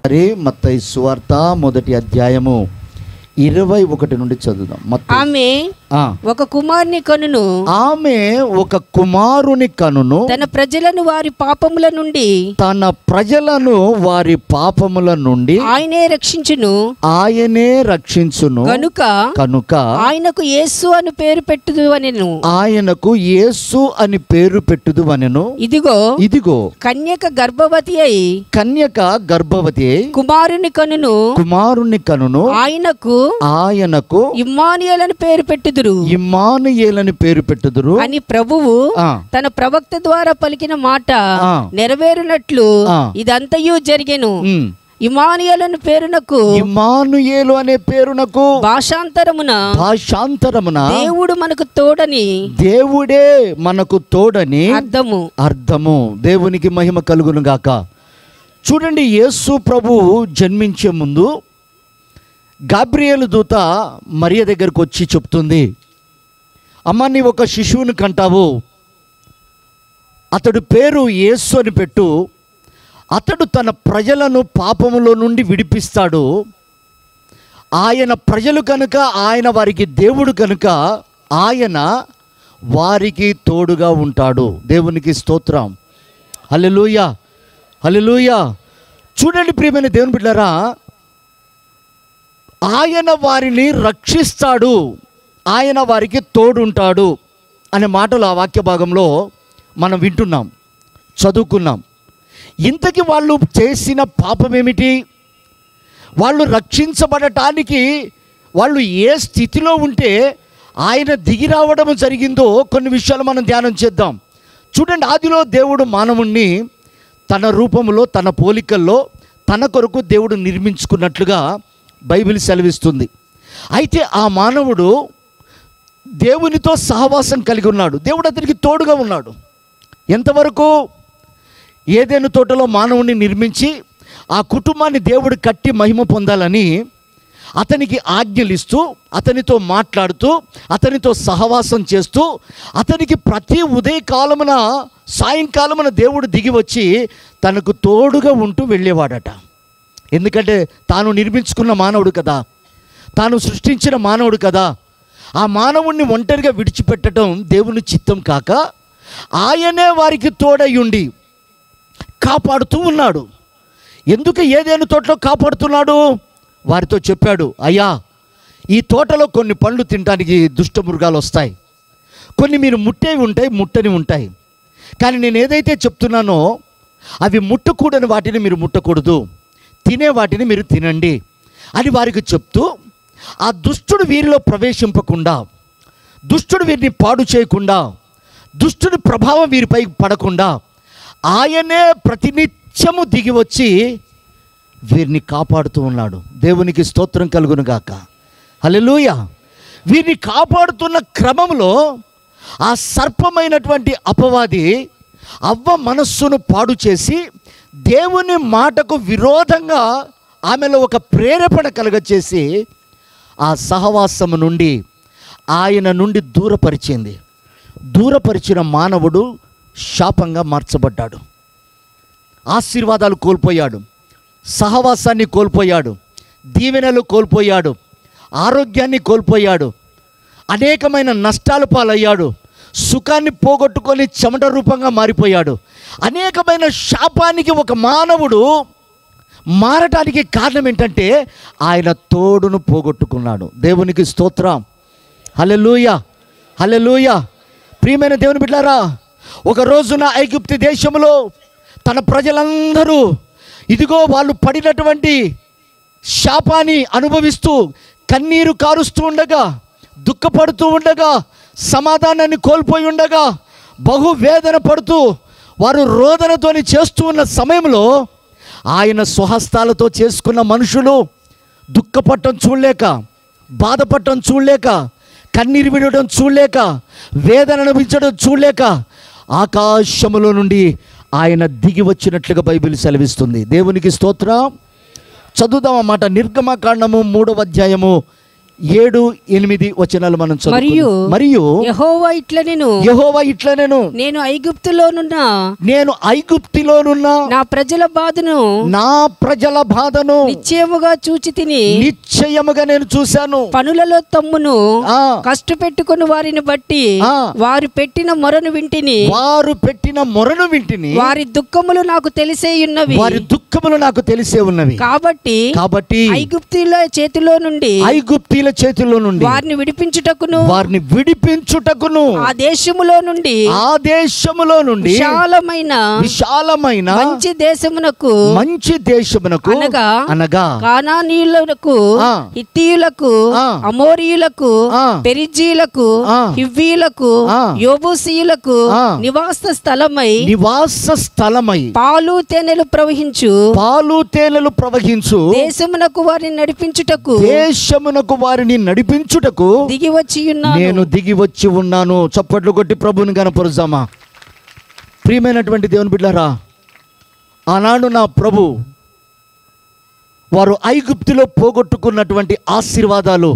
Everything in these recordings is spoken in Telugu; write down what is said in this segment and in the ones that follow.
మరి మత్తయి సువార్త 1వ అధ్యాయము 21 నుండి చదువుదాం. ఆమె ఒక కుమారుని కనును, ఆమె ఒక కుమారుని కనును, తన ప్రజలను వారి పాపముల నుండి, తన ప్రజలను వారి పాపముల నుండి ఆయనే రక్షించును, ఆయనే రక్షించును కనుక ఆయనకు యేసు అని పేరు పెట్టుదు అనెను. ఆయనకు యేసు అని పేరు పెట్టుదు అనెను. ఇదిగో కన్యక గర్భవతి అయి కుమారుని కనును ఆయనకు ఇమ్మానుయేలని పేరు పెట్టుదురు అని ప్రభువు తన ప్రవక్త ద్వారా పలికిన మాట నెరవేరునట్లు ఇదంతయు జరిగెను. ఇమ్మానుయేలు అనే పేరునకు భాషాంతరమున దేవుడు మనకు తోడని, దేవుడే మనకు తోడని అర్థము. దేవునికి మహిమ కలుగును గాక. చూడండి, యేసు ప్రభు జన్మించే ముందు గాబ్రియేలు దూత మరియ దగ్గరకు వచ్చి చెప్తుంది, అమ్మ నీ ఒక శిశువుని కంటావు, అతడు పేరు యేసు అని పెట్టు. అతడు తన ప్రజలను పాపములో నుండి విడిపిస్తాడు. ఆయన ప్రజలు కనుక, ఆయన వారికి దేవుడు కనుక, ఆయన వారికి తోడుగా ఉంటాడు. దేవునికి స్తోత్రం. హల్లెలూయా, హల్లెలూయా. చూడండి ప్రియమైన దేవుని బిడ్డలారా, ఆయన వారిని రక్షిస్తాడు, ఆయన వారికి తోడుంటాడు అనే మాటలు ఆ వాక్య భాగంలో మనం వింటున్నాం, చదువుకున్నాం. ఇంతకీ వాళ్ళు చేసిన పాపం ఏమిటి? వాళ్ళు రక్షించబడటానికి వాళ్ళు ఏ స్థితిలో ఉంటే ఆయన దిగి రావడం జరిగిందో కొన్ని విషయాలు మనం ధ్యానం చేద్దాం. చూడండి, ఆదిలో దేవుడు మానవుణ్ణి తన రూపంలో, తన పోలికల్లో తన కొరకు దేవుడు నిర్మించుకున్నట్లుగా బైబిల్ సెలవిస్తుంది. అయితే ఆ మానవుడు దేవునితో సహవాసం కలిగి ఉన్నాడు. దేవుడు అతనికి తోడుగా ఉన్నాడు. ఎంతవరకు? ఏదెను తోటలో మానవుని నిర్మించి ఆ కుటుంబాన్ని దేవుడు కట్టి మహిమ పొందాలని అతనికి ఆజ్ఞలిస్తూ, అతనితో మాట్లాడుతూ, అతనితో సహవాసం చేస్తూ, అతనికి ప్రతి ఉదయకాలమున సాయంకాలమున దేవుడు దిగి వచ్చి తనకు తోడుగా ఉంటూ వెళ్ళేవాడట. ఎందుకంటే తాను నిర్మించుకున్న మానవుడు కదా, తాను సృష్టించిన మానవుడు కదా. ఆ మానవుణ్ణి ఒంటరిగా విడిచిపెట్టడం దేవుని చిత్తం కాక, ఆయనే వారికి తోడై ఉండి కాపాడుతూ ఉన్నాడు. ఎందుకు ఏదేను తోటలో కాపాడుతున్నాడు? వారితో చెప్పాడు, అయ్యా ఈ తోటలో కొన్ని పండ్లు తినడానికి దుష్ట మృగాలు వస్తాయి, కొన్ని మీరు ముట్టేవి ఉంటాయి, ముట్టని ఉంటాయి. కానీ నేను ఏదైతే చెప్తున్నానో అవి ముట్టకూడని వాటిని మీరు ముట్టకూడదు, తినే వాటిని మీరు తినండి అని వారికి చెప్తూ, ఆ దుష్టుడు వీరిలో ప్రవేశింపకుండా, దుష్టుడు వీరిని పాడు చేయకుండా, దుష్టుడి ప్రభావం వీరిపై పడకుండా ఆయనే ప్రతినిత్యము దిగి వచ్చి వీరిని కాపాడుతూ ఉన్నాడు. దేవునికి స్తోత్రం కలుగును గాక. హల్లెలూయా. వీరిని కాపాడుతున్న క్రమంలో ఆ సర్పమైనటువంటి అపవాది అవ్వ మనస్సును పాడు చేసి దేవుని మాటకు విరోధంగా ఆమెలో ఒక ప్రేరేపణ కలుగచేసి ఆ సహవాసము నుండి ఆయన నుండి దూరపరిచిన మానవుడు శాపంగా మార్చబడ్డాడు. ఆశీర్వాదాలు కోల్పోయాడు, సహవాసాన్ని కోల్పోయాడు, దీవెనలు కోల్పోయాడు, ఆరోగ్యాన్ని కోల్పోయాడు, అనేకమైన నష్టాల పాలయ్యాడు, సుఖాన్ని పోగొట్టుకొని చెమట రూపంగా మారిపోయాడు. అనేకమైన శాపానికి ఒక మానవుడు మారటానికి కారణం ఏంటంటే ఆయన తోడును పోగొట్టుకున్నాడు. దేవునికి స్తోత్రం. హల్లెలూయా, హల్లెలూయా. ప్రియమైన దేవుని బిడ్డలారా, ఒక రోజున ఐగుప్తు దేశంలో తన ప్రజలందరూ ఇదిగో వాళ్ళు పడినటువంటి శాపాన్ని అనుభవిస్తూ కన్నీరు కారుస్తూ ఉండగా, దుఃఖపడుతూ ఉండగా, సమాధానాన్ని కోల్పోయి ఉండగా, బహువేదన పడుతూ వారు రోదనతోని చేస్తూ ఉన్న సమయంలో ఆయన స్వహస్తాలతో చేసుకున్న మనుషులు దుఃఖపడటం చూడలేక, బాధపడటం చూడలేక, కన్నీరు విడవడం చూడలేక, వేదన అనుభవించడం చూడలేక ఆకాశములో నుండి ఆయన దిగి వచ్చినట్లుగా బైబిల్ సెలవిస్తుంది. దేవునికి స్తోత్రం. చదువుదాం అన్నమాట. నిర్గమకాండము 3వ అధ్యాయము 7, 8 వచనాలు మనం చదువుకుందాం. మరియు యెహోవా ఇట్లనెను, నేను ఐగుప్తులోనున్న నా ప్రజల బాధను నిశ్చయముగా నేను చూశాను. పనులలో తమ్మును కష్టపెట్టుకుని వారిని బట్టి వారు పెట్టిన మొరను వింటిని. వారి దుఃఖములు నాకు తెలిసే ఉన్నవి. కాబట్టి ఐగుప్తీయుల చేతిలో నుండి వారిని విడిపించుటకును ఆ దేశములో నుండి విశాలమైన మంచి దేశమునకు అనగా కానానీయులకు, హిత్తీయులకు, అమోరీయులకు, పెరిజీయులకు, హివ్వీయులకు, యెబూసీయులకు నివాస స్థలమై పాలు తేనెలు ప్రవహించు దేశమునకు వారిని నడిపించుటకు నేను దిగి వచ్చి ఉన్నాను. చప్పట్లు కొట్టి ప్రభువుని గణపరుద్దామా. ప్రియమైనటువంటి దేవుని బిడ్డలారా, ఆనాడు నా ప్రభు వారు ఐగుప్తులో పోగొట్టుకున్నటువంటి ఆశీర్వాదాలు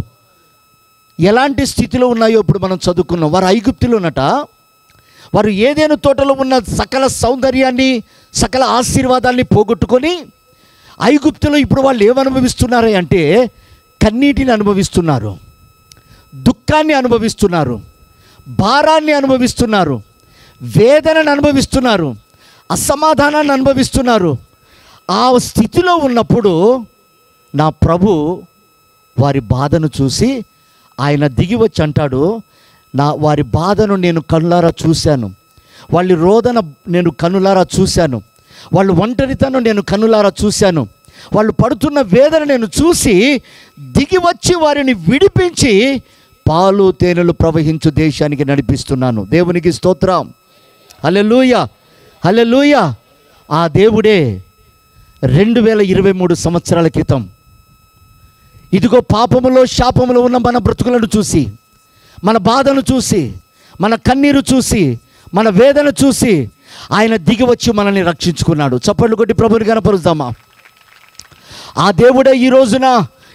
ఎలాంటి స్థితిలో ఉన్నాయో ఇప్పుడు మనం చదువుకున్నాం. వారు ఐగుప్తులోనట వారు ఏదైనా తోటలో ఉన్న సకల సౌందర్యాన్ని, సకల ఆశీర్వాదాన్ని పోగొట్టుకొని ఐగుప్తులో ఇప్పుడు వాళ్ళు ఏమనుభవిస్తున్నారు అంటే కన్నీటిని అనుభవిస్తున్నారు, దుఃఖాన్ని అనుభవిస్తున్నారు, భారాన్ని అనుభవిస్తున్నారు, వేదనను అనుభవిస్తున్నారు, అసమాధానాన్ని అనుభవిస్తున్నారు. ఆ స్థితిలో ఉన్నప్పుడు నా ప్రభు వారి బాధను చూసి ఆయన దిగి వచ్చి అంటాడు, వారి బాధను నేను కనులారా చూశాను, వాళ్ళ రోదన నేను కనులారా చూశాను, వాళ్ళ ఒంటరితనం నేను కనులారా చూశాను, వాళ్ళు పడుతున్న వేదన నేను చూసి దిగి వచ్చి వారిని విడిపించి పాలు తేనెలు ప్రవహించు దేశానికి నడిపిస్తున్నాను. దేవునికి స్తోత్రం. హల్లెలూయా, హల్లెలూయా. ఆ దేవుడే 2023 సంవత్సరాల క్రితం ఇదిగో పాపములో శాపములో ఉన్న మన బ్రతుకులను చూసి, మన బాధను చూసి, మన కన్నీరు చూసి, మన వేదన చూసి ఆయన దిగి వచ్చి మనల్ని రక్షించుకున్నాడు. చప్పట్లు కొట్టి ప్రభువుని గణపరుద్దామా. ఆ దేవుడే ఈ రోజున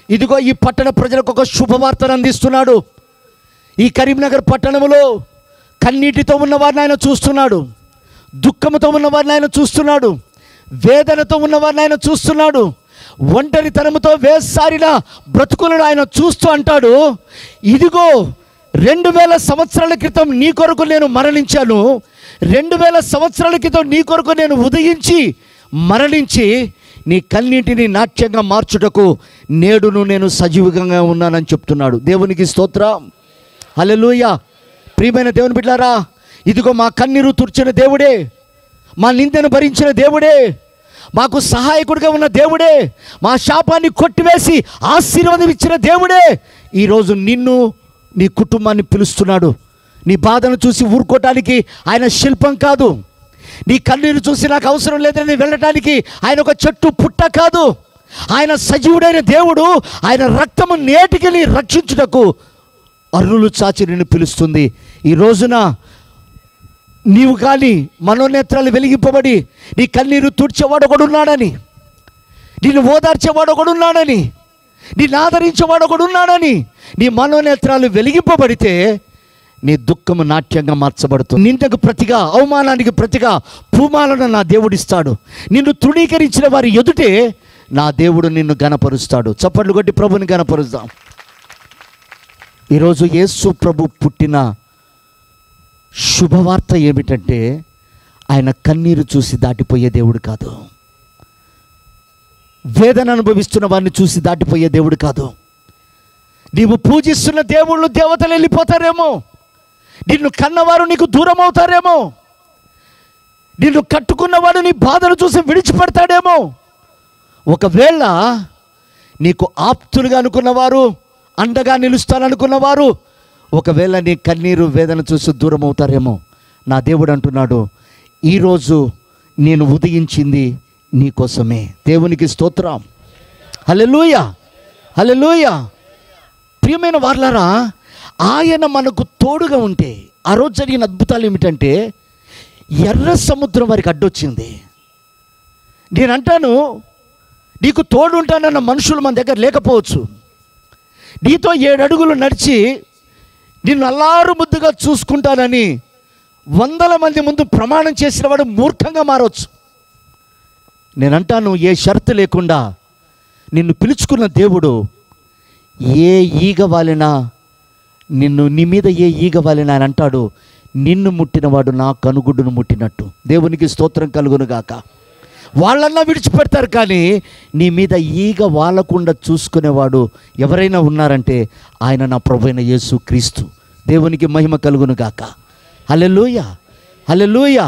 ఇదిగో ఈ పట్టణ ప్రజలకు ఒక శుభవార్తను అందిస్తున్నాడు. ఈ కరీంనగర్ పట్టణంలో కన్నీటితో ఉన్నవారిని ఆయన చూస్తున్నాడు, దుఃఖంతో ఉన్నవారిని ఆయన చూస్తున్నాడు, వేదనతో ఉన్నవారిని ఆయన చూస్తున్నాడు, ఒంటరితనంతో వేసారిన బ్రతుకులను ఆయన చూస్తూ అంటాడు, ఇదిగో 2000 సంవత్సరాల క్రితం నీ కొరకు నేను మరణించాను, 2000 సంవత్సరాల క్రితం నీ కొరకు నేను ఉదయించి మరణించి నీ కన్నీటిని నాట్యంగా మార్చుటకు నేడును నేను సజీవంగా ఉన్నానని చెప్తున్నాడు. దేవునికి స్తోత్రం. హల్లెలూయా. ప్రియమైన దేవుని బిడ్డలారా, ఇదిగో మా కన్నీరు తుర్చిన దేవుడే, మా నిందను భరించిన దేవుడే, మాకు సహాయకుడిగా ఉన్న దేవుడే, మా శాపాన్ని కొట్టివేసి ఆశీర్వాదం ఇచ్చిన దేవుడే ఈరోజు నిన్ను, నీ కుటుంబాన్ని పిలుస్తున్నాడు. నీ బాధను చూసి ఊరుకోవటానికి ఆయన శిల్పం కాదు, నీ కన్నీరు చూసి నాకు అవసరం లేదని వెళ్ళటానికి ఆయన ఒక చెట్టు పుట్ట కాదు. ఆయన సజీవుడైన దేవుడు. ఆయన రక్తము నేటికి రక్షించుటకు అర్రులు చాచి నిన్ను పిలుస్తుంది. ఈ రోజున నీవు కానీ మనోనేత్రాలు వెలిగింపబడి నీ కన్నీరు తుడిచేవాడు ఒకడున్నాడని, నిన్ను ఓదార్చేవాడు ఒకడున్నాడని, నిన్ను ఆదరించేవాడు ఒకడున్నాడని నీ మనోనేత్రాలు వెలిగింపబడితే నీ దుఃఖము నాట్యంగా మార్చబడుతుంది. నిందకు ప్రతిగా, అవమానానికి ప్రతిగా పూమాలను నా దేవుడిస్తాడు. నిన్ను తృణీకరించిన వారి ఎదుటే నా దేవుడు నిన్ను గణపరుస్తాడు. చప్పట్లు కొట్టి ప్రభుని గణపరుస్తాం. ఈరోజు యేసు ప్రభు పుట్టిన శుభవార్త ఏమిటంటే ఆయన కన్నీరు చూసి దాటిపోయే దేవుడు కాదు, వేదన అనుభవిస్తున్న వారిని చూసి దాటిపోయే దేవుడు కాదు. నీవు పూజిస్తున్న దేవుళ్ళు దేవతలు వెళ్ళిపోతారేమో, నిన్ను కన్నవారు నీకు దూరం అవుతారేమో, నిన్ను కట్టుకున్నవాడు నీ బాధను చూసి విడిచిపెడతాడేమో. ఒకవేళ నీకు ఆప్తులుగా అనుకున్నవారు, అండగా నిలుస్తాననుకున్నవారు ఒకవేళ నీ కన్నీరు వేదన చూసి దూరం అవుతారేమో. నా దేవుడు అంటున్నాడు, ఈరోజు నేను ఉదయించింది నీ కోసమే. దేవునికి స్తోత్రం. హల్లెలూయా, హల్లెలూయా. ప్రియమైన వారలారా, ఆయన మనకు తోడుగా ఉంటే ఆ రోజు జరిగిన అద్భుతాలు ఏమిటంటే ఎర్ర సముద్రం వారికి అడ్డొచ్చింది. నేనంటాను, నీకు తోడు ఉంటానన్న మనుషులు మన దగ్గర లేకపోవచ్చు, నీతో 7 అడుగులు నడిచి నిన్ను అల్లారు ముద్దుగా చూసుకుంటానని 100 మంది ముందు ప్రమాణం చేసిన వాడు మూర్ఖంగా మారవచ్చు. నేనంటాను, ఏ షరతు లేకుండా నిన్ను పిలుచుకున్న దేవుడు ఏ ఈగ వాలినా నీ మీద ఏ ఈగ వాలినా అని అంటాడు, నిన్ను ముట్టినవాడు నా కనుగుడ్డును ముట్టినట్టు. దేవునికి స్తోత్రం కలుగును గాక. వాళ్ళన్నా విడిచిపెడతారు, కానీ నీ మీద ఈగ వాలకుండా చూసుకునేవాడు ఎవరైనా ఉన్నారంటే ఆయన నా ప్రభువైన యేసు క్రీస్తు. దేవునికి మహిమ కలుగును గాక. హల్లెలూయా, హల్లెలూయా.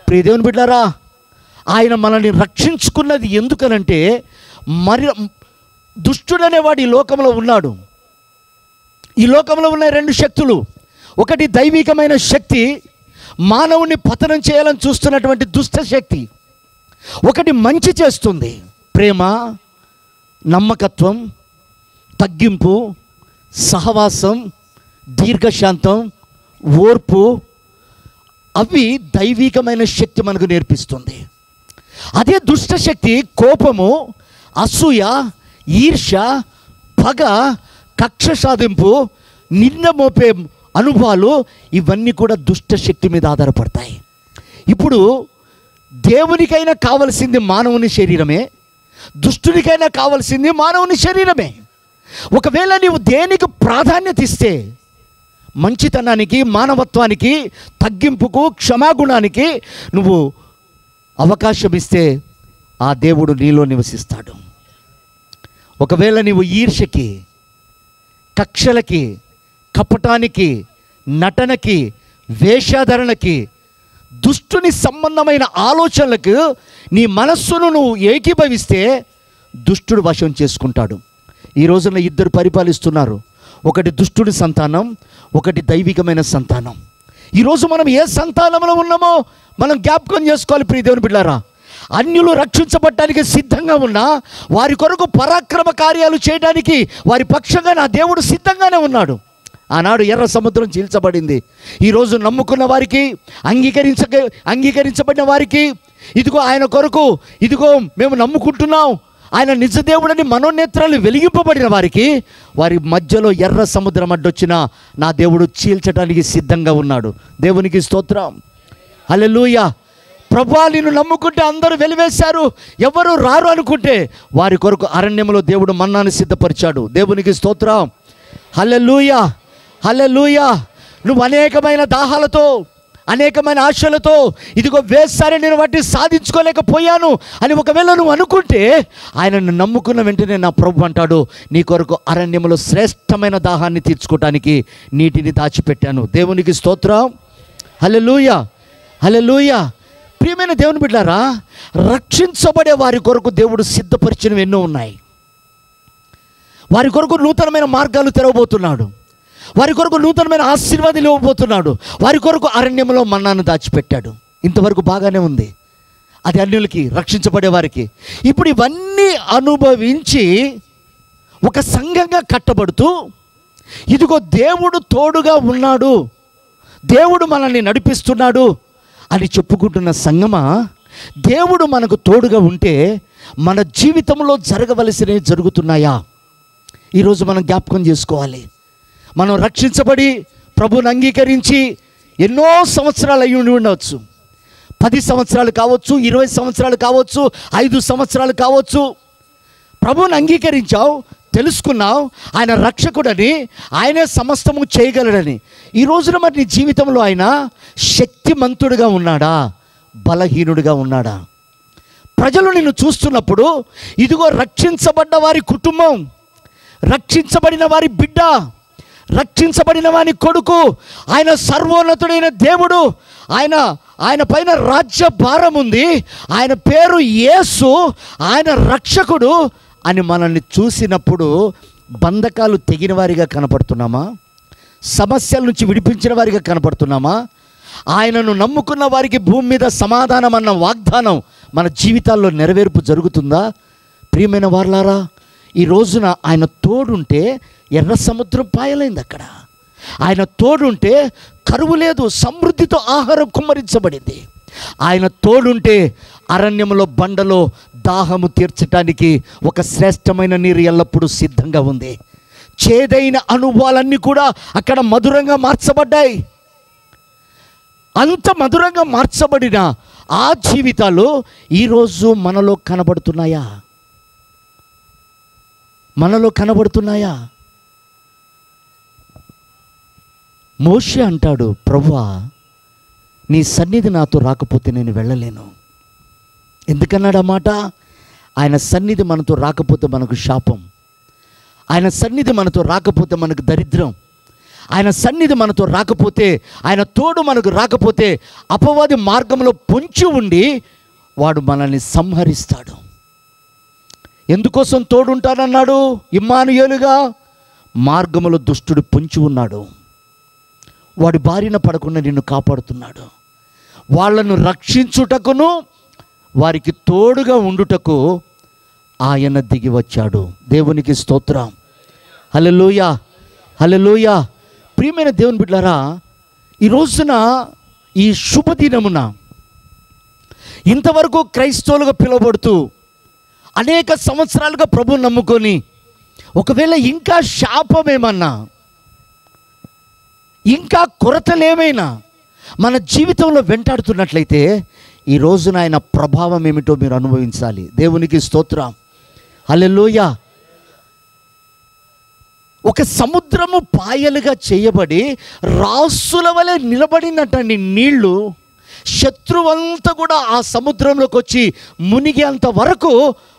ప్రియ దేవుని బిడ్డలారా, ఆయన మనల్ని రక్షించుకున్నది ఎందుకనంటే, మరి దుష్టుడనేవాడు ఈ లోకంలో ఉన్నాడు. ఈ లోకంలో ఉన్న 2 శక్తులు, ఒకటి దైవికమైన శక్తి, మానవుని పతనం చేయాలని చూస్తున్నటువంటి దుష్ట శక్తి. ఒకటి మంచి చేస్తుంది, ప్రేమ, నమ్మకత్వం, తగ్గింపు, సహవాసం, దీర్ఘశాంతం, ఓర్పు. అవి దైవికమైన శక్తి మనకు నేర్పిస్తుంది. అదే దుష్ట శక్తి కోపము, అసూయ, ఈర్ష్య, పగ, కక్ష సాధింపు, నింద మోపే అనుభవాలు, ఇవన్నీ కూడా దుష్ట శక్తి మీద ఆధారపడతాయి. ఇప్పుడు దేవునికైనా కావలసింది మానవుని శరీరమే, దుష్టునికైనా కావలసింది మానవుని శరీరమే. ఒకవేళ నీవు దేనికి ప్రాధాన్యత ఇస్తే, మంచితనానికి, మానవత్వానికి, తగ్గింపుకు, క్షమాగుణానికి నువ్వు అవకాశం ఇస్తే ఆ దేవుడు నీలో నివసిస్తాడు. ఒకవేళ నీవు ఈర్ష్యకి, కక్షలకి, కపటానికి, నటనకి, వేషాధరణకి, దుష్టుని సంబంధమైన ఆలోచనలకు నీ మనస్సును నువ్వు ఏకీభవిస్తే దుష్టుడు వశం చేసుకుంటాడు. ఈ రోజున 2 పరిపాలిస్తున్నారు. ఒకటి దుష్టుడి సంతానం, ఒకటి దైవికమైన సంతానం. ఈరోజు మనం ఏ సంతానంలో ఉన్నామో మనం జ్ఞాపకం చేసుకోవాలి. ప్రియ దేవుని బిడ్డలారా, అన్యులు రక్షించబడటానికి సిద్ధంగా ఉన్నా వారి కొరకు పరాక్రమ కార్యాలు చేయడానికి వారి పక్షంగా నా దేవుడు సిద్ధంగానే ఉన్నాడు. ఆనాడు ఎర్ర సముద్రం చీల్చబడింది. ఈరోజు నమ్ముకున్న వారికి, అంగీకరించబడిన వారికి, ఇదిగో ఆయన కొరకు, ఇదిగో మేము నమ్ముకుంటున్నాం, ఆయన నిజ దేవుడని మనోనేత్రాలు వెలిగింపబడిన వారికి, వారి మధ్యలో ఎర్ర సముద్రం అడ్డొచ్చినా నా దేవుడు చీల్చడానికి సిద్ధంగా ఉన్నాడు. దేవునికి స్తోత్రం, హల్లెలూయా. ప్రభువా, నిన్ను నమ్ముకుంటే అందరూ వెలివేశారు, ఎవరు రారు అనుకుంటే వారి కొరకు అరణ్యంలో దేవుడు మన్నాను సిద్ధపరిచాడు. దేవునికి స్తోత్రం, హల్లెలూయా, హల్లెలూయా. నువ్వు అనేకమైన దాహాలతో, అనేకమైన ఆశలతో, ఇదిగో వేసారి నేను వాటిని సాధించుకోలేకపోయాను అని ఒకవేళ నువ్వు అనుకుంటే, ఆయనను నమ్ముకున్న వెంటనే నా ప్రభు అంటాడు, నీ కొరకు అరణ్యంలో శ్రేష్టమైన దాహాన్ని తీర్చుకోవటానికి నీటిని దాచిపెట్టాను. దేవునికి స్తోత్రం, హల్లెలూయా, హల్లెలూయా. ప్రియమైన దేవుని బిడ్డలారా, రక్షించబడే వారి కొరకు దేవుడు సిద్ధపరిచినవి ఎన్నో ఉన్నాయి. వారి కొరకు నూతనమైన మార్గాలు తెరవబోతున్నాడు. వారి కొరకు నూతనమైన ఆశీర్వాదాలు ఇవ్వబోతున్నాడు. వారి కొరకు అరణ్యంలో మన్నాను దాచిపెట్టాడు. ఇంతవరకు బాగానే ఉంది, అది అన్యులకి, రక్షించబడే వారికి. ఇప్పుడు ఇవన్నీ అనుభవించి ఒక సంఘంగా కట్టబడుతూ, ఇదిగో దేవుడు తోడుగా ఉన్నాడు, దేవుడు మనల్ని నడిపిస్తున్నాడు అని చెప్పుకుంటున్న సంగమా, దేవుడు మనకు తోడుగా ఉంటే మన జీవితంలో జరగవలసినవి జరుగుతున్నాయా? ఈరోజు మనం జ్ఞాపకం చేసుకోవాలి. మనం రక్షించబడి ప్రభువుని అంగీకరించి ఎన్నో సంవత్సరాలు అయి ఉండవచ్చు. 10 సంవత్సరాలు కావచ్చు, 20 సంవత్సరాలు కావచ్చు, 5 సంవత్సరాలు కావచ్చు. ప్రభువుని అంగీకరించావు, తెలుసుకున్నావు ఆయన రక్షకుడని, ఆయనే సమస్తము చేయగలడని. ఈ రోజున మరి నీ జీవితంలో ఆయన శక్తిమంతుడిగా ఉన్నాడా, బలహీనుడిగా ఉన్నాడా? ప్రజలు నిన్ను చూస్తున్నప్పుడు, ఇదిగో రక్షించబడ్డ వారి కుటుంబం, రక్షించబడిన వారి బిడ్డ, రక్షించబడిన వాని కొడుకు, ఆయన సర్వోన్నతుడైన దేవుడు, ఆయన పైన రాజ్య భారం ఉంది, ఆయన పేరు యేసు, ఆయన రక్షకుడు అని మనల్ని చూసినప్పుడు బంధకాలు తెగిన వారిగా కనపడుతున్నామా? సమస్యల నుంచి విడిపించిన వారిగా కనపడుతున్నామా? ఆయనను నమ్ముకున్న వారికి భూమి మీద సమాధానం అన్న వాగ్దానం మన జీవితాల్లో నెరవేర్పు జరుగుతుందా? ప్రియమైన వారలారా, ఈ రోజున ఆయన తోడుంటే ఎర్ర సముద్రం పాయలైంది. అక్కడ ఆయన తోడుంటే కరువు లేదు, సమృద్ధితో ఆహారం కుమ్మరించబడింది. ఆయన తోడుంటే అరణ్యంలో బండలో దాహము తీర్చడానికి ఒక శ్రేష్టమైన నీరు ఎల్లప్పుడూ సిద్ధంగా ఉంది. చేదైన అనుభవాలన్నీ కూడా అక్కడ మధురంగా మార్చబడ్డాయి. అంత మధురంగా మార్చబడిన ఆ జీవితాలు ఈరోజు మనలో కనబడుతున్నాయా? మనలో కనబడుతున్నాయా? మోషే అంటాడు, ప్రభువా నీ సన్నిధి నాతో రాకపోతే నేను వెళ్ళలేను. ఎందుకన్నాడు ఆ మాట? ఆయన సన్నిధి మనతో రాకపోతే మనకు శాపం, ఆయన సన్నిధి మనతో రాకపోతే మనకు దరిద్రం, ఆయన సన్నిధి మనతో రాకపోతే, ఆయన తోడు మనకు రాకపోతే అపవాది మార్గంలో పొంచి ఉండి వాడు మనల్ని సంహరిస్తాడు. ఎందుకోసం తోడుంటానన్నాడు? ఇమ్మానుయేలుగా మార్గములో దుష్టుడు పొంచి ఉన్నాడు, వాడి బారిన పడకుండా నిన్ను కాపాడుతున్నాడు. వాళ్ళను రక్షించుటకును వారికి తోడుగా ఉండుటకు ఆయన దిగి వచ్చాడు. దేవునికి స్తోత్రం. హల్లెలూయా, హల్లెలూయా. ప్రియమైన దేవుని బిడ్డలారా, ఈ రోజున ఈ శుభదినమున ఇంతవరకు క్రైస్తవులుగా పిలువబడుతూ అనేక సంవత్సరాలుగా ప్రభువుని నమ్ముకొని ఒకవేళ ఇంకా శాపమేమన్నా, ఇంకా కొరతలేమైనా మన జీవితంలో వెంటాడుతున్నట్లయితే ఈ రోజున ఆయన ప్రభావం ఏమిటో మీరు అనుభవించాలి. దేవునికి స్తోత్రం. హల్లెలూయా. ఒక సముద్రము పాయలుగా చేయబడి రాసుల వలె నిలబడినట్టండి నీళ్లు. శత్రువంతా కూడా ఆ సముద్రంలోకి వచ్చి మునిగేంత వరకు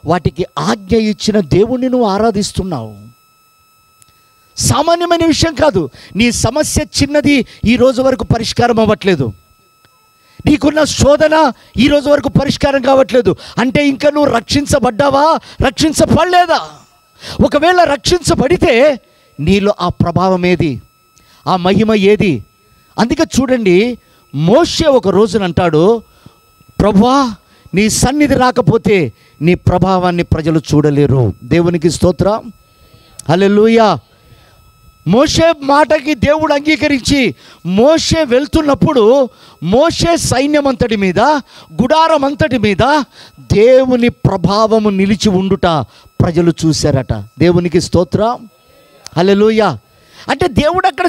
వాటికి ఆజ్ఞ ఇచ్చిన దేవుణ్ణి నువ్వు ఆరాధిస్తున్నావు. సామాన్యమైన విషయం కాదు. నీ సమస్య చిన్నది, ఈ రోజు వరకు పరిష్కారం అవ్వట్లేదు. నీకున్న శోధన ఈ రోజు వరకు పరిష్కారం కావట్లేదు. అంటే ఇంకా నువ్వు రక్షించబడ్డావా, రక్షించబడలేదా? ఒకవేళ రక్షించబడితే నీలో ఆ ప్రభావం ఏది, ఆ మహిమ ఏది? అందుకే చూడండి, మోషే ఒక రోజున అంటాడు, ప్రభువా నీ సన్నిధి రాకపోతే నీ ప్రభావాన్ని ప్రజలు చూడలేరు. దేవునికి స్తోత్రం. హల్లెలూయా. మోషే మాటకి దేవుడు అంగీకరించి మోషే వెళ్తున్నప్పుడు మోషే సైన్యం అంతటి మీద, గుడారం అంతటి మీద దేవుని ప్రభావము నిలిచి ఉండుట ప్రజలు చూశారట. దేవునికి స్తోత్రం. హల్లెలూయా. అంటే దేవుడు అక్కడ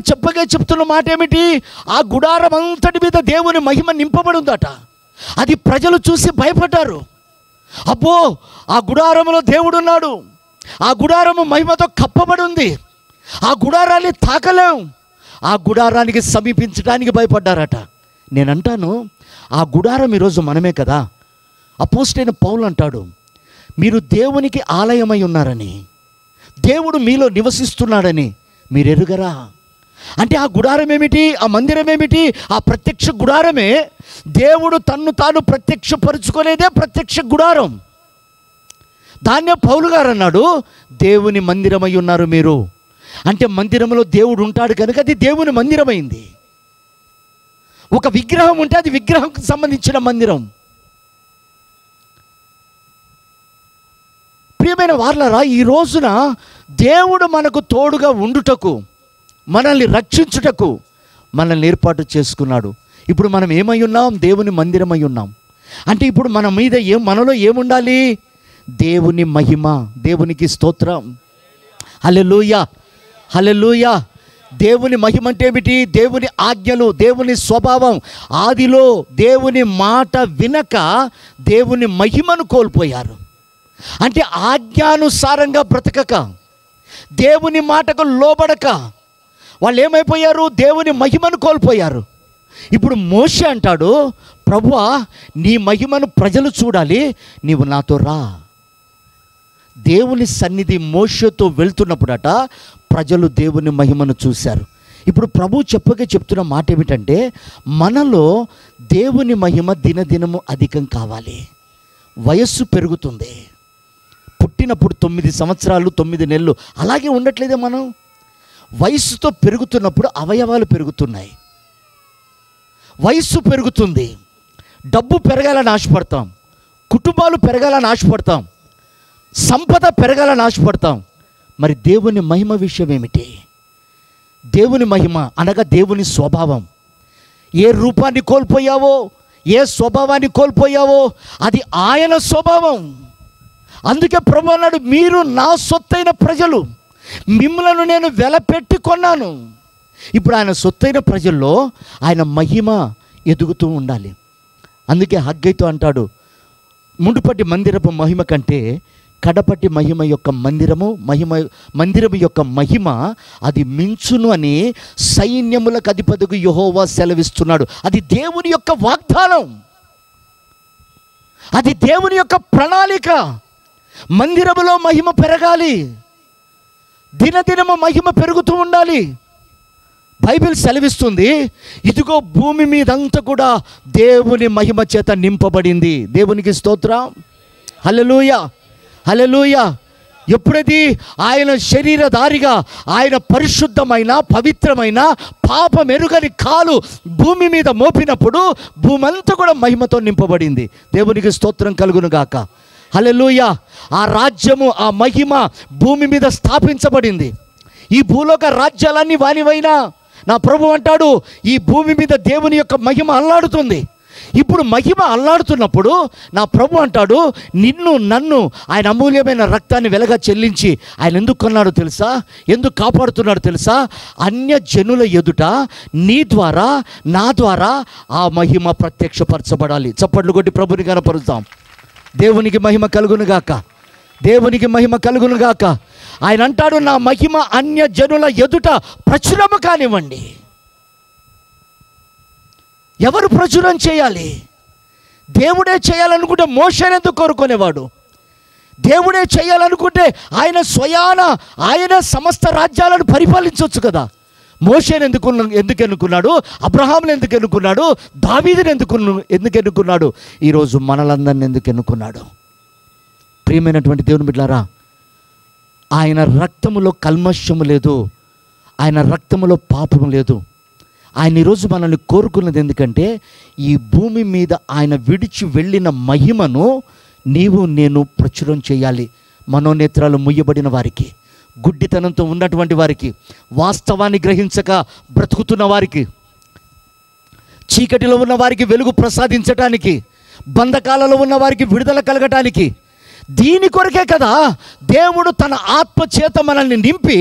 చెప్తున్న మాట ఏమిటి? ఆ గుడారం అంతటి మీద దేవుని మహిమ నింపబడి ఉందట. అది ప్రజలు చూసి భయపడ్డారు. అబ్బో, ఆ గుడారంలో దేవుడు ఉన్నాడు, ఆ గుడారము మహిమతో కప్పబడి ఉంది, ఆ గుడారాన్ని తాకలేం, ఆ గుడారానికి సమీపించడానికి భయపడ్డారట. నేనంటాను, ఆ గుడారం ఈరోజు మనమే కదా. అపోస్తలుడైన పౌలు అంటాడు, మీరు దేవునికి ఆలయమై ఉన్నారని, దేవుడు మీలో నివసిస్తున్నాడని మీరు ఎరుగరా? అంటే ఆ గుడారం ఏమిటి, ఆ మందిరం ఏమిటి? ఆ ప్రత్యక్ష గుడారమే. దేవుడు తన్ను తాను ప్రత్యక్షపరుచుకునేదే ప్రత్యక్ష గుడారం. దాన్నే పౌలు గారు అన్నాడు, దేవుని మందిరమై ఉన్నారు మీరు. అంటే మందిరంలో దేవుడు ఉంటాడు కనుక అది దేవుని మందిరమైంది. ఒక విగ్రహం ఉంటే అది విగ్రహంకు సంబంధించిన మందిరం. ప్రియమైన వారలారా, ఈ రోజున దేవుడు మనకు తోడుగా ఉండుటకు, మనల్ని రక్షించుటకు మనల్ని ఏర్పాటు చేసుకున్నాడు. ఇప్పుడు మనం ఏమై ఉన్నాం? దేవుని మందిరమై ఉన్నాం. అంటే ఇప్పుడు మన మీద మనలో ఏముండాలి? దేవుని మహిమ. దేవునికి స్తోత్రం. హల్లెలూయా, హల్లెలూయా. దేవుని మహిమ అంటే ఏమిటి? దేవుని ఆజ్ఞలు, దేవుని స్వభావం. ఆదిలో దేవుని మాట వినక దేవుని మహిమను కోల్పోయారు. అంటే ఆజ్ఞానుసారంగా బ్రతకక, దేవుని మాటకు లోబడక వాళ్ళు ఏమైపోయారు? దేవుని మహిమను కోల్పోయారు. ఇప్పుడు మోషే అంటాడు, ప్రభువా నీ మహిమను ప్రజలు చూడాలి, నీవు నాతో రా. దేవుని సన్నిధి మోషేతో వెళ్తున్నప్పుడట ప్రజలు దేవుని మహిమను చూశారు. ఇప్పుడు ప్రభు చెప్తున్న మాట ఏమిటంటే, మనలో దేవుని మహిమ దినదినము అధికం కావాలి. వయస్సు పెరుగుతుంది. పుట్టినప్పుడు 9 సంవత్సరాలు 9 నెలలు అలాగే ఉండట్లేదే మనం. వయస్సుతో పెరుగుతున్నప్పుడు అవయవాలు పెరుగుతున్నాయి, వయస్సు పెరుగుతుంది, డబ్బు పెరగాలని ఆశపడతాం, కుటుంబాలు పెరగాలని ఆశపడతాం, సంపద పెరగాలని ఆశపడతాం. మరి దేవుని మహిమ విషయం ఏమిటి? దేవుని మహిమ అనగా దేవుని స్వభావం. ఏ రూపాన్ని కోల్పోయావో, ఏ స్వభావాన్ని కోల్పోయావో అది ఆయన స్వభావం. అందుకే ప్రభు అన్నాడు, మీరు నా సొత్తైన ప్రజలు, మిమ్మలను నేను వెలపెట్టి కొన్నాను. ఇప్పుడు ఆయన సొత్తైన ప్రజల్లో ఆయన మహిమ ఎదుగుతూ ఉండాలి. అందుకే హగ్గైతో అంటాడు, ముందుపటి మందిరపు మహిమ కంటే కడపటి మహిమ యొక్క మందిరము యొక్క మహిమ అది మించును అని సైన్యములకు అధిపతికి యెహోవా సెలవిస్తున్నాడు. అది దేవుని యొక్క వాగ్దానం, అది దేవుని యొక్క ప్రణాళిక. మందిరములో మహిమ పెరగాలి, దినదినము మహిమ పెరుగుతూ ఉండాలి. బైబిల్ సెలవిస్తుంది, ఇదిగో భూమి మీదంతా కూడా దేవుని మహిమ చేత నింపబడింది. దేవునికి స్తోత్రం, హల్లెలూయా, హల్లెలూయా. ఎప్పుడది ఆయన శరీరధారిగా ఆయన పరిశుద్ధమైన పవిత్రమైన పాపమెరుగని కాలు భూమి మీద మోపినప్పుడు భూమి అంతా కూడా మహిమతో నింపబడింది. దేవునికి స్తోత్రం కలుగును గాక, హల్లెలూయా. ఆ రాజ్యము, ఆ మహిమ భూమి మీద స్థాపించబడింది. ఈ భూలోక రాజ్యాలన్నీ వానివైనా నా ప్రభు అంటాడు, ఈ భూమి మీద దేవుని యొక్క మహిమ అల్లాడుతుంది. ఇప్పుడు మహిమ అల్లాడుతున్నప్పుడు నా ప్రభు అంటాడు, నిన్ను నన్ను ఆయన అమూల్యమైన రక్తాన్ని వెలగా చెల్లించి ఆయన ఎందుకు కొన్నాడో తెలుసా, ఎందుకు కాపాడుతున్నాడో తెలుసా? అన్య జనుల ఎదుట నీ ద్వారా నా ద్వారా ఆ మహిమ ప్రత్యక్షపరచబడాలి. చప్పట్లు కొట్టి ప్రభుని కనపరుద్దాం. దేవునికి మహిమ కలుగునుగాక, దేవునికి మహిమ కలుగునుగాక. ఆయన అంటాడు, నా మహిమ అన్య జనుల ఎదుట ప్రచురము కానివ్వండి. ఎవరు ప్రచురం చేయాలి? దేవుడే చేయాలనుకుంటే మోషేని ఎందుకు కోరుకునేవాడు? దేవుడే చేయాలనుకుంటే ఆయన స్వయాన ఆయన సమస్త రాజ్యాలను పరిపాలించవచ్చు కదా. మోషేని ఎందుకు ఎన్నుకున్నాడు? అబ్రహాముని ఎందుకు ఎన్నుకున్నాడు? దావీదుని ఎందుకు ఎన్నుకున్నాడు? ఈరోజు మనలందరిని ఎందుకు ఎన్నుకున్నాడు? ప్రియమైనటువంటి దేవుని బిడ్డలారా, ఆయన రక్తములో కల్మషము లేదు, ఆయన రక్తములో పాపము లేదు. ఆయన ఈరోజు మనల్ని కోరుకున్నది ఎందుకంటే ఈ భూమి మీద ఆయన విడిచి వెళ్ళిన మహిమను నీవు నేను ప్రచురం చేయాలి. మనోనేత్రాలు ముయ్యబడిన వారికి, గుడ్డితనంతో ఉన్నటువంటి వారికి, వాస్తవాన్ని గ్రహించక బ్రతుకుతున్న వారికి, చీకటిలో ఉన్న వారికి వెలుగు ప్రసాదించటానికి, బంధకాలలో ఉన్న వారికి విడుదల కలగటానికి, దీని కొరకే కదా దేవుడు తన ఆత్మ చేత మనల్ని నింపి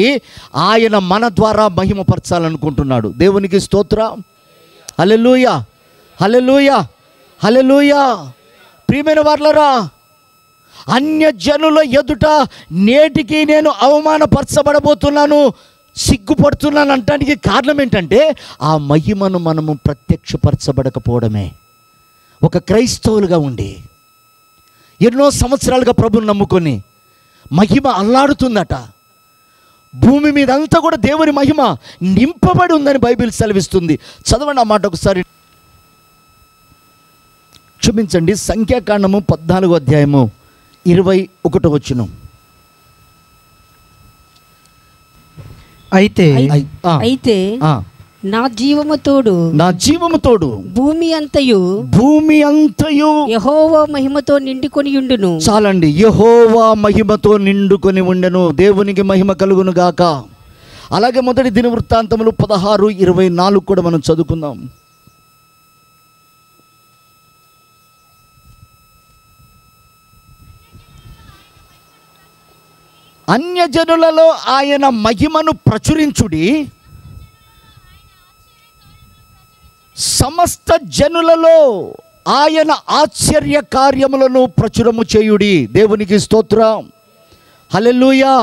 ఆయన మన ద్వారా మహిమపరచాలనుకుంటున్నాడు. దేవునికి స్తోత్రం, హల్లెలూయా, హల్లెలూయా, హల్లెలూయా. ప్రియమైన వారలారా, అన్యజనుల ఎదుట నేటికి నేను అవమానపరచబడబోతున్నాను, సిగ్గుపడుతున్నాను అనటానికి కారణం ఏంటంటే ఆ మహిమను మనము ప్రత్యక్షపరచబడకపోవడమే. ఒక క్రైస్తవులుగా ఉండి ఎన్నో సంవత్సరాలుగా ప్రభుని నమ్ముకొని మహిమ అల్లాడుతుందట. భూమి మీద అంతా కూడా దేవుని మహిమ నింపబడి ఉందని బైబిల్ సెలవిస్తుంది. చదవండి ఆ మాట ఒకసారి. క్షమించండి, సంఖ్యాకాండము 14వ అధ్యాయము 21వ వచనం. అయితే నా జీవము తోడు భూమి అంతయు యెహోవా మహిమతో నిండుకొని ఉండును. చాలండి, యెహోవా మహిమతో నిండుకొని ఉండెను. దేవునికి మహిమ కలుగును గాక. అలాగే మొదటి దినవృత్తాంతములు 16:24 కూడా మనం చదువుకుందాం. అన్యజనులలో ఆయన మహిమను ప్రచురించుడి, సమస్త జనులలో ఆయన ఆశ్చర్య కార్యములను ప్రచురము చేయుడి. దేవునికి స్తోత్రం, హల్లెలూయా.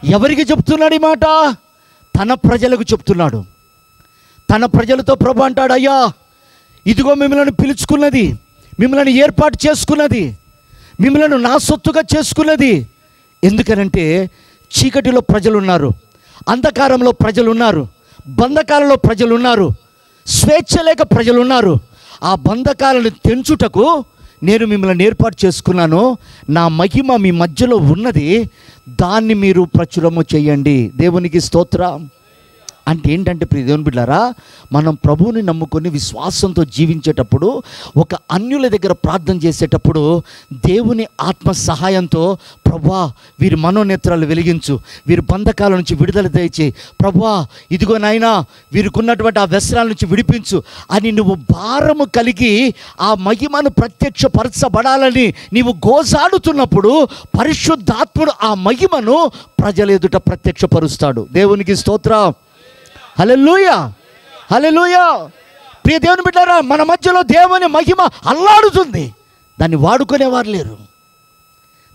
ఎవరికి చెప్తున్నాడు ఈ మాట? తన ప్రజలకు చెప్తున్నాడు. తన ప్రజలతో ప్రభు అంటాడు, అయ్యా ఇదిగో మిమ్మల్ని పిలుచుకున్నది, మిమ్మల్ని ఏర్పాటు చేసుకున్నది, మిమ్మల్ని నా సొత్తుగా చేసుకున్నది. ఎందుకనంటే చీకటిలో ప్రజలు ఉన్నారు, అంధకారంలో ప్రజలు ఉన్నారు, బంధకాలలో ప్రజలు ఉన్నారు, స్వేచ్ఛ లేక ప్రజలు ఉన్నారు. ఆ బంధకాలను తెంచుటకు నేను మిమ్మల్ని ఏర్పాటు చేసుకున్నాను. నా మహిమ మీ మధ్యలో ఉన్నది, దాన్ని మీరు ప్రచురము చేయండి. దేవునికి స్తోత్రం, అంటే ఏంటంటే ప్రియ దేవుని బిడ్డలారా, మనం ప్రభువుని నమ్ముకొని విశ్వాసంతో జీవించేటప్పుడు, ఒక అన్యుల దగ్గర ప్రార్థన చేసేటప్పుడు దేవుని ఆత్మ సహాయంతో, ప్రభువా వీరి మనోనేత్రాలు వెలిగించు, వీరి బంధకాల నుంచి విడుదల దయచేయి, ప్రభువా ఇదిగో నాయనా వీరికి ఉన్నటువంటి ఆ వ్యసనాల నుంచి విడిపించు అని నువ్వు భారము కలిగి ఆ మహిమను ప్రత్యక్షపరచబడాలని నీవు గోజాడుతున్నప్పుడు పరిశుద్ధాత్ముడు ఆ మహిమను ప్రజల ఎదుట ప్రత్యక్షపరుస్తాడు. దేవునికి స్తోత్రం. హల్లెలూయా, హల్లెలూయా. ప్రియ దేవుని బిడ్డలారా, మన మధ్యలో దేవుని మహిమ అల్లాడుతుంది. దాన్ని వాడుకునేవారు లేరు,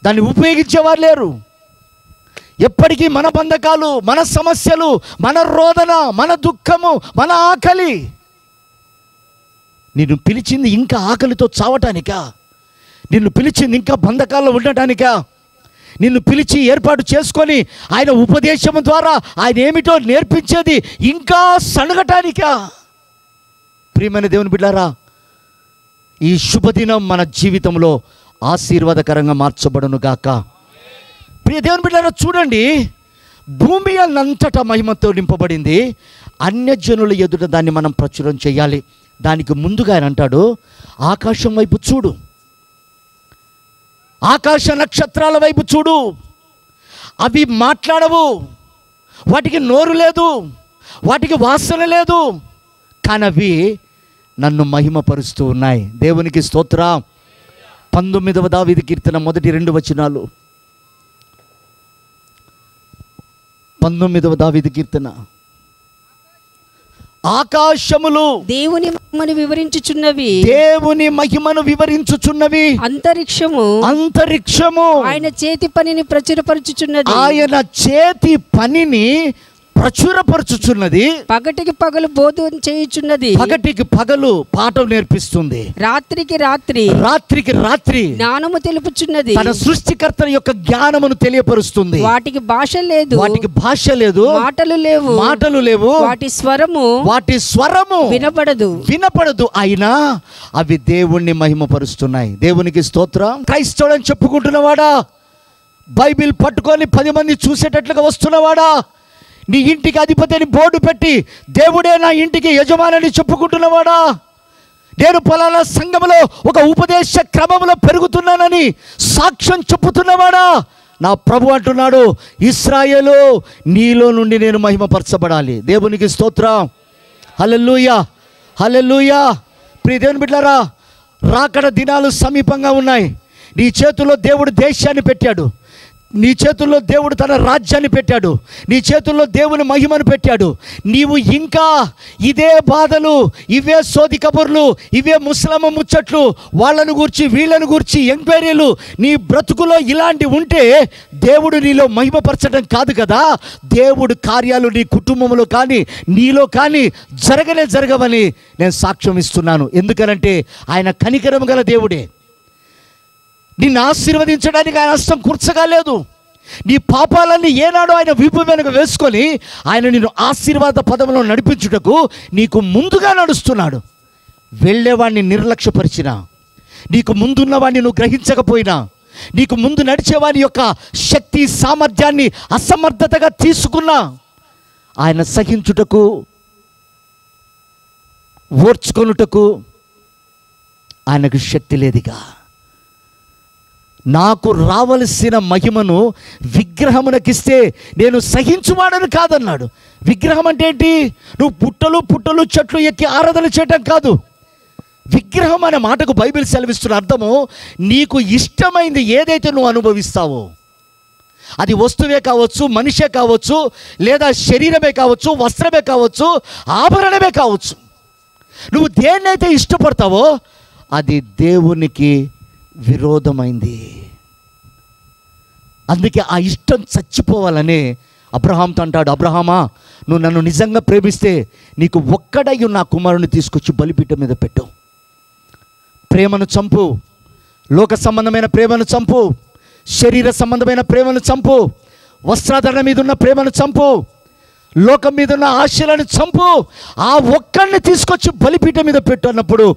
దాన్ని ఉపయోగించేవారు లేరు. ఎప్పటికీ మన బంధకాలు, మన సమస్యలు, మన రోదన, మన దుఃఖము, మన ఆకలి. నిన్ను పిలిచింది ఇంకా ఆకలితో చావటానికా? నిన్ను పిలిచింది ఇంకా బంధకాల్లో ఉండటానికా? నిన్ను పిలిచి ఏర్పాటు చేసుకొని ఆయన ఉపదేశం ద్వారా ఆయన ఏమిటో నేర్పించేది ఇంకా సనగటానికా? ప్రియమైన దేవుని బిడ్డారా, ఈ శుభదినం మన జీవితంలో ఆశీర్వాదకరంగా మార్చబడును గాక. ప్రియ దేవుని బిడ్డారా, చూడండి, భూమి అంతటా మహిమతో నింపబడింది. అన్యజనుల ఎదుట దాన్ని మనం ప్రచురం చేయాలి. దానికి ముందుగా ఆయన అంటాడు, ఆకాశం వైపు చూడు, ఆకాశ నక్షత్రాల వైపు చూడు. అవి మాట్లాడవు, వాటికి నోరు లేదు, వాటికి వాసన లేదు, కానీ అవి నన్ను మహిమపరుస్తూ ఉన్నాయి. దేవునికి స్తోత్రం. 19వ దావీదు కీర్తన మొదటి 2 వచనాలు. 19వ దావీదు కీర్తన. ఆకాశములు దేవుని మహిమను వివరించుచున్నవి, దేవుని మహిమను వివరించుచున్నవి. అంతరిక్షము ఆయన చేతి పనిని ప్రచురపరచుచున్నది, ఆయన చేతి పనిని ప్రచురపరచుచున్నది. పగటికి పగలు బోధన చేయుచున్నది, పగటికి పగలు పాఠం నేర్పిస్తుంది, రాత్రికి రాత్రి రాత్రి జ్ఞానము తెలుపుచున్నది. తన సృష్టికర్త యొక్క జ్ఞానమును తెలియపరుస్తుంది. వాటికి భాష లేదు, మాటలు లేవు, వాటి స్వరము వినపడదు. అయినా అవి దేవుణ్ణి మహిమపరుస్తున్నాయి. దేవునికి స్తోత్రం. క్రైస్తవుడని చెప్పుకుంటున్నవాడా, బైబిల్ పట్టుకొని 10 మంది చూసేటట్లుగా వస్తున్నవాడా, నీ ఇంటికి అధిపతి అని బోర్డు పెట్టి దేవుడే నా ఇంటికి యజమాని చెప్పుకుంటున్నవాడా, నేను పలానా సంఘములో ఒక ఉపదేశ క్రమంలో పెరుగుతున్నానని సాక్ష్యం చెప్పుతున్నవాడా, నా ప్రభు అంటున్నాడు, ఇశ్రాయేలు నీలో నుండి నేను మహిమపరచబడాలి. దేవునికి స్తోత్రం. హల్లెలూయా, హల్లెలూయా. ప్రియ దేవుని బిడ్డలారా, రాకడ దినాలు సమీపంగా ఉన్నాయి. నీ చేతుల్లో దేవుడు దేశాన్ని పెట్టాడు, నీ చేతుల్లో దేవుడు తన రాజ్యాన్ని పెట్టాడు, నీ చేతుల్లో దేవుని మహిమను పెట్టాడు. నీవు ఇంకా ఇదే బాధలు, ఇవే సోది కబుర్లు, ఇవే ముసలమ్మ ముచ్చట్లు, వాళ్ళను గూర్చి వీళ్ళను గూర్చి ఎంక్వైరీలు నీ బ్రతుకులో ఇలాంటి ఉంటే దేవుడు నీలో మహిమపరచడం కాదు కదా. దేవుడు కార్యాలు నీ కుటుంబంలో కానీ నీలో కానీ జరగవని నేను సాక్ష్యం ఇస్తున్నాను. ఎందుకనంటే ఆయన కనికరం గల దేవుడే. నిన్ను ఆశీర్వదించడానికి ఆయన హస్తం కూర్చగా లేదు. నీ పాపాలన్నీ ఏనాడో ఆయన వీపు వెనుక వేసుకొని ఆయన నిన్ను ఆశీర్వాద పదంలో నడిపించుటకు నీకు ముందుగా నడుస్తున్నాడు. వెళ్ళేవాడిని నిర్లక్ష్యపరిచినా, నీకు ముందున్నవాడిని నువ్వు గ్రహించకపోయినా, నీకు ముందు నడిచేవాని యొక్క శక్తి సామర్థ్యాన్ని అసమర్థతగా తీసుకున్నా, ఆయన సహించుటకు ఓర్చుకొనుటకు ఆయనకు శక్తి లేదుగా. నాకు రావలసిన మహిమను విగ్రహమునకిస్తే నేను సహించువాడని కాదన్నాడు. విగ్రహం అంటే ఏంటి? నువ్వు పుట్టలు చెట్లు ఎక్కి ఆరాధన చేయటం కాదు. విగ్రహం అనే మాటకు బైబిల్ సెలవిస్తున్న అర్థము, నీకు ఇష్టమైంది ఏదైతే నువ్వు అనుభవిస్తావో, అది వస్తువే కావచ్చు, మనిషే కావచ్చు, లేదా శరీరమే కావచ్చు, వస్త్రమే కావచ్చు, ఆభరణమే కావచ్చు, నువ్వు దేన్నైతే ఇష్టపడతావో అది దేవునికి విరోధమైంది. అందుకే ఆ ఇష్టం చచ్చిపోవాలని అబ్రహాంతో అంటాడు, అబ్రహామా నువ్వు నన్ను నిజంగా ప్రేమిస్తే నీకు ఒక్కడై నా కుమారుని తీసుకొచ్చి బలిపీఠం మీద పెట్టు. ప్రేమను చంపు, లోక సంబంధమైన ప్రేమను చంపు, శరీర సంబంధమైన ప్రేమను చంపు, వస్త్రాధరణ మీద ఉన్న ప్రేమను చంపు, లోకం మీద ఉన్న ఆశలను చంపు, ఆ ఒక్కడిని తీసుకొచ్చి బలిపీఠం మీద పెట్టు అన్నప్పుడు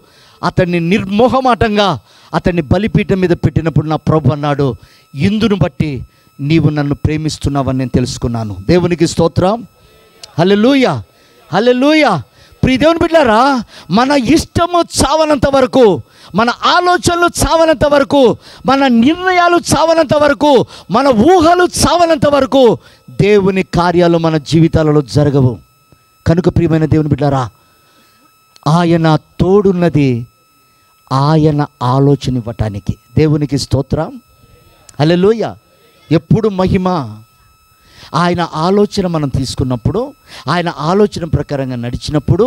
అతన్ని నిర్మోహమాటంగా అతన్ని బలిపీఠం మీద పెట్టినప్పుడు నా ప్రభు అన్నాడు, ఇందును బట్టి నీవు నన్ను ప్రేమిస్తున్నావని నేను తెలుసుకున్నాను. దేవునికి స్తోత్రం, హల్లెలూయా, హల్లెలూయా. ప్రియ దేవుని బిడ్డలారా, మన ఇష్టము చావనంత వరకు, మన ఆలోచనలు చావనంత వరకు, మన నిర్ణయాలు చావనంత వరకు, మన ఊహలు చావనంత వరకు దేవుని కార్యాలు మన జీవితాలలో జరగవు. కనుక ప్రియమైన దేవుని బిడ్డలారా, ఆయన తోడున్నది ఆయన ఆలోచన ఇవ్వటానికి. దేవునికి స్తోత్రం, హల్లెలూయా. ఎప్పుడు మహిమ ఆయన ఆలోచన మనం తీసుకున్నప్పుడు, ఆయన ఆలోచన ప్రకారంగా నడిచినప్పుడు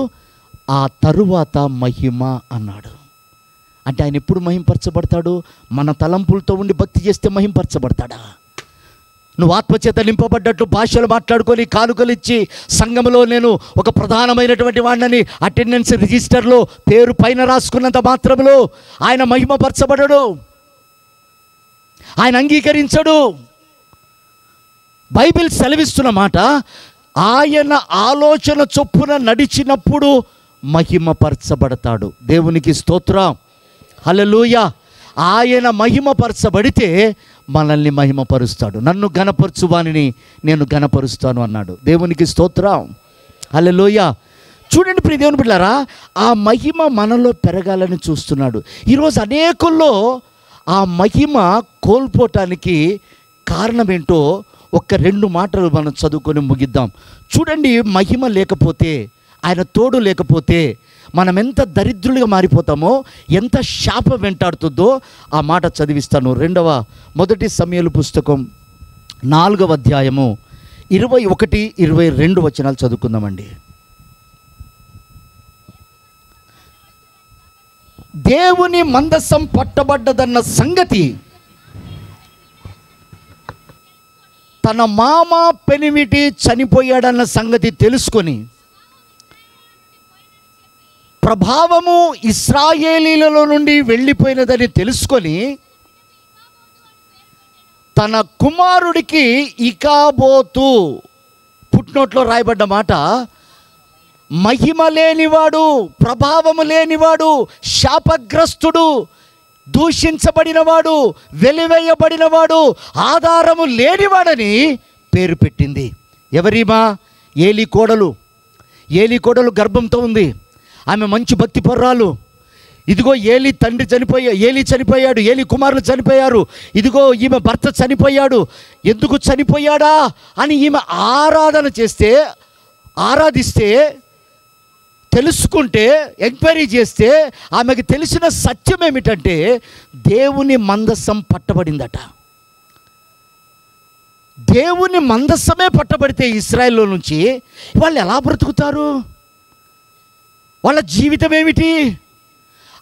ఆ తరువాత మహిమ అన్నాడు. అంటే ఆయన ఎప్పుడు మహింపరచబడతాడు? మన తలంపులతో ఉండి భక్తి చేస్తే మహింపరచబడతాడా? నువ్వు ఆత్మచేత నింపబడ్డట్లు భాషలు మాట్లాడుకొని కానుకలు ఇచ్చి సంఘములో నేను ఒక ప్రధానమైనటువంటి వాడిని అటెండెన్స్ రిజిస్టర్లో పేరు పైన రాసుకున్నంత మాత్రములో ఆయన మహిమపరచబడడు, ఆయన అంగీకరించడు. బైబిల్ సెలవిస్తున్న మాట, ఆయన ఆలోచన చొప్పున నడిచినప్పుడు మహిమపరచబడతాడు. దేవునికి స్తోత్రం, హల్లెలూయా. ఆయన మహిమపరచబడితే మనల్ని మహిమపరుస్తాడు. నన్ను ఘనపరచువానిని నేను ఘనపరుస్తాను అన్నాడు. దేవునికి స్తోత్రం, హల్లెలూయా. చూడండి ప్రియ దేవుని బిడ్డలారా, ఆ మహిమ మనలో పెరగాలని చూస్తున్నాడు. ఈరోజు అనేకుల్లో ఆ మహిమ కోల్పోవటానికి కారణం ఏంటో ఒక్క 2 మాటలు మనం చదువుకొని ముగిద్దాం. చూడండి, మహిమ లేకపోతే, ఆయన తోడు లేకపోతే మనం ఎంత దరిద్రులుగా మారిపోతామో, ఎంత శాపం వెంటాడుతుందో ఆ మాట చదివిస్తాను. మొదటి సమూయేలు పుస్తకం 4వ అధ్యాయము 21, 22 వచనాలు చదువుకుందామండి. దేవుని మందసం పట్టబడ్డదన్న సంగతి తన మామ పెనిమిటి చనిపోయాడన్న సంగతి తెలుసుకొని, ప్రభావము ఇశ్రాయేలీలలో నుండి వెళ్ళిపోయినదని తెలుసుకొని, తన కుమారుడికి ఇకాబోతు, పుట్నోట్లో రాయబడ్డ మాట, మహిమ లేనివాడు, ప్రభావము లేనివాడు, శాపగ్రస్తుడు, దూషించబడినవాడు, వెలివేయబడినవాడు, ఆధారము లేనివాడని పేరు పెట్టింది. ఎవరీమా? ఏలీ కోడలు. ఏలీ కోడలు గర్భంతో ఉంది. ఆమె మంచి భక్తి పర్రాలు. ఇదిగో ఏలీ చనిపోయాడు, ఏలీ కుమారులు చనిపోయారు, ఇదిగో ఈమె భర్త చనిపోయాడు. ఎందుకు చనిపోయాడా అని ఈమె ఆరాధిస్తే తెలుసుకుంటే, ఎంక్వైరీ చేస్తే ఆమెకు తెలిసిన సత్యం ఏమిటంటే దేవుని మందసం పట్టబడిందట. దేవుని మందసమే పట్టబడితే ఇశ్రాయేల్లో నుంచి వాళ్ళు ఎలా బ్రతుకుతారు? వాళ్ళ జీవితం ఏమిటి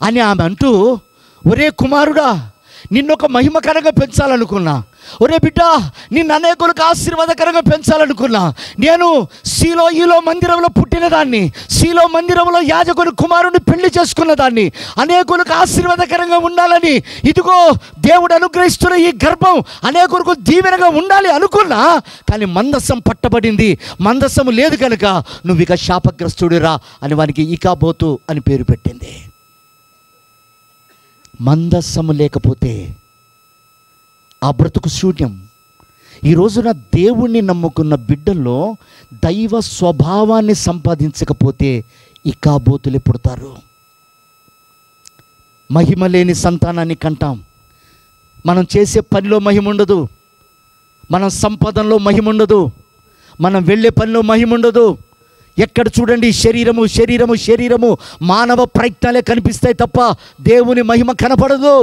అని ఆమె అంటూ, ఒరే కుమారుడా, నిన్నొక మహిమకరంగా పెంచాలనుకున్నా, ఒరే బిడ్డ, నిన్ను అనేకులకు ఆశీర్వాదకరంగా పెంచాలనుకున్నా, నేను ఈలో మందిరంలో పుట్టిన దాన్ని, సీలో మందిరంలో యాజకుని కుమారుని పెళ్లి చేసుకున్న దాన్ని, అనేకులకు ఆశీర్వాదకరంగా ఉండాలని, ఇదిగో దేవుడు అనుగ్రహిస్తున్న ఈ గర్భం అనేకులకు దీవెనగా ఉండాలి అనుకున్నా, కానీ మందసం పట్టబడింది, మందసము లేదు కనుక నువ్వు ఇక శాపగ్రస్తుడిరా అని వానికి ఇకాబోతు అని పేరు పెట్టింది. మందస్సము లేకపోతే ఆ బ్రతుకు శూన్యం. ఈ రోజున దేవుణ్ణి నమ్ముకున్న బిడ్డల్లో దైవ స్వభావాన్ని సంపాదించకపోతే ఇకాబోతులే పుడతారు. మహిమ లేని సంతానాన్ని కంటాం. మనం చేసే పనిలో మహిమ ఉండదు, మన సంపదలో మహిమ ఉండదు, మనం వెళ్ళే పనిలో మహిమ ఉండదు. ఎక్కడ చూడండి శరీరము మానవ ప్రయత్నాలే కనిపిస్తాయి తప్ప దేవుని మహిమ కనపడదు.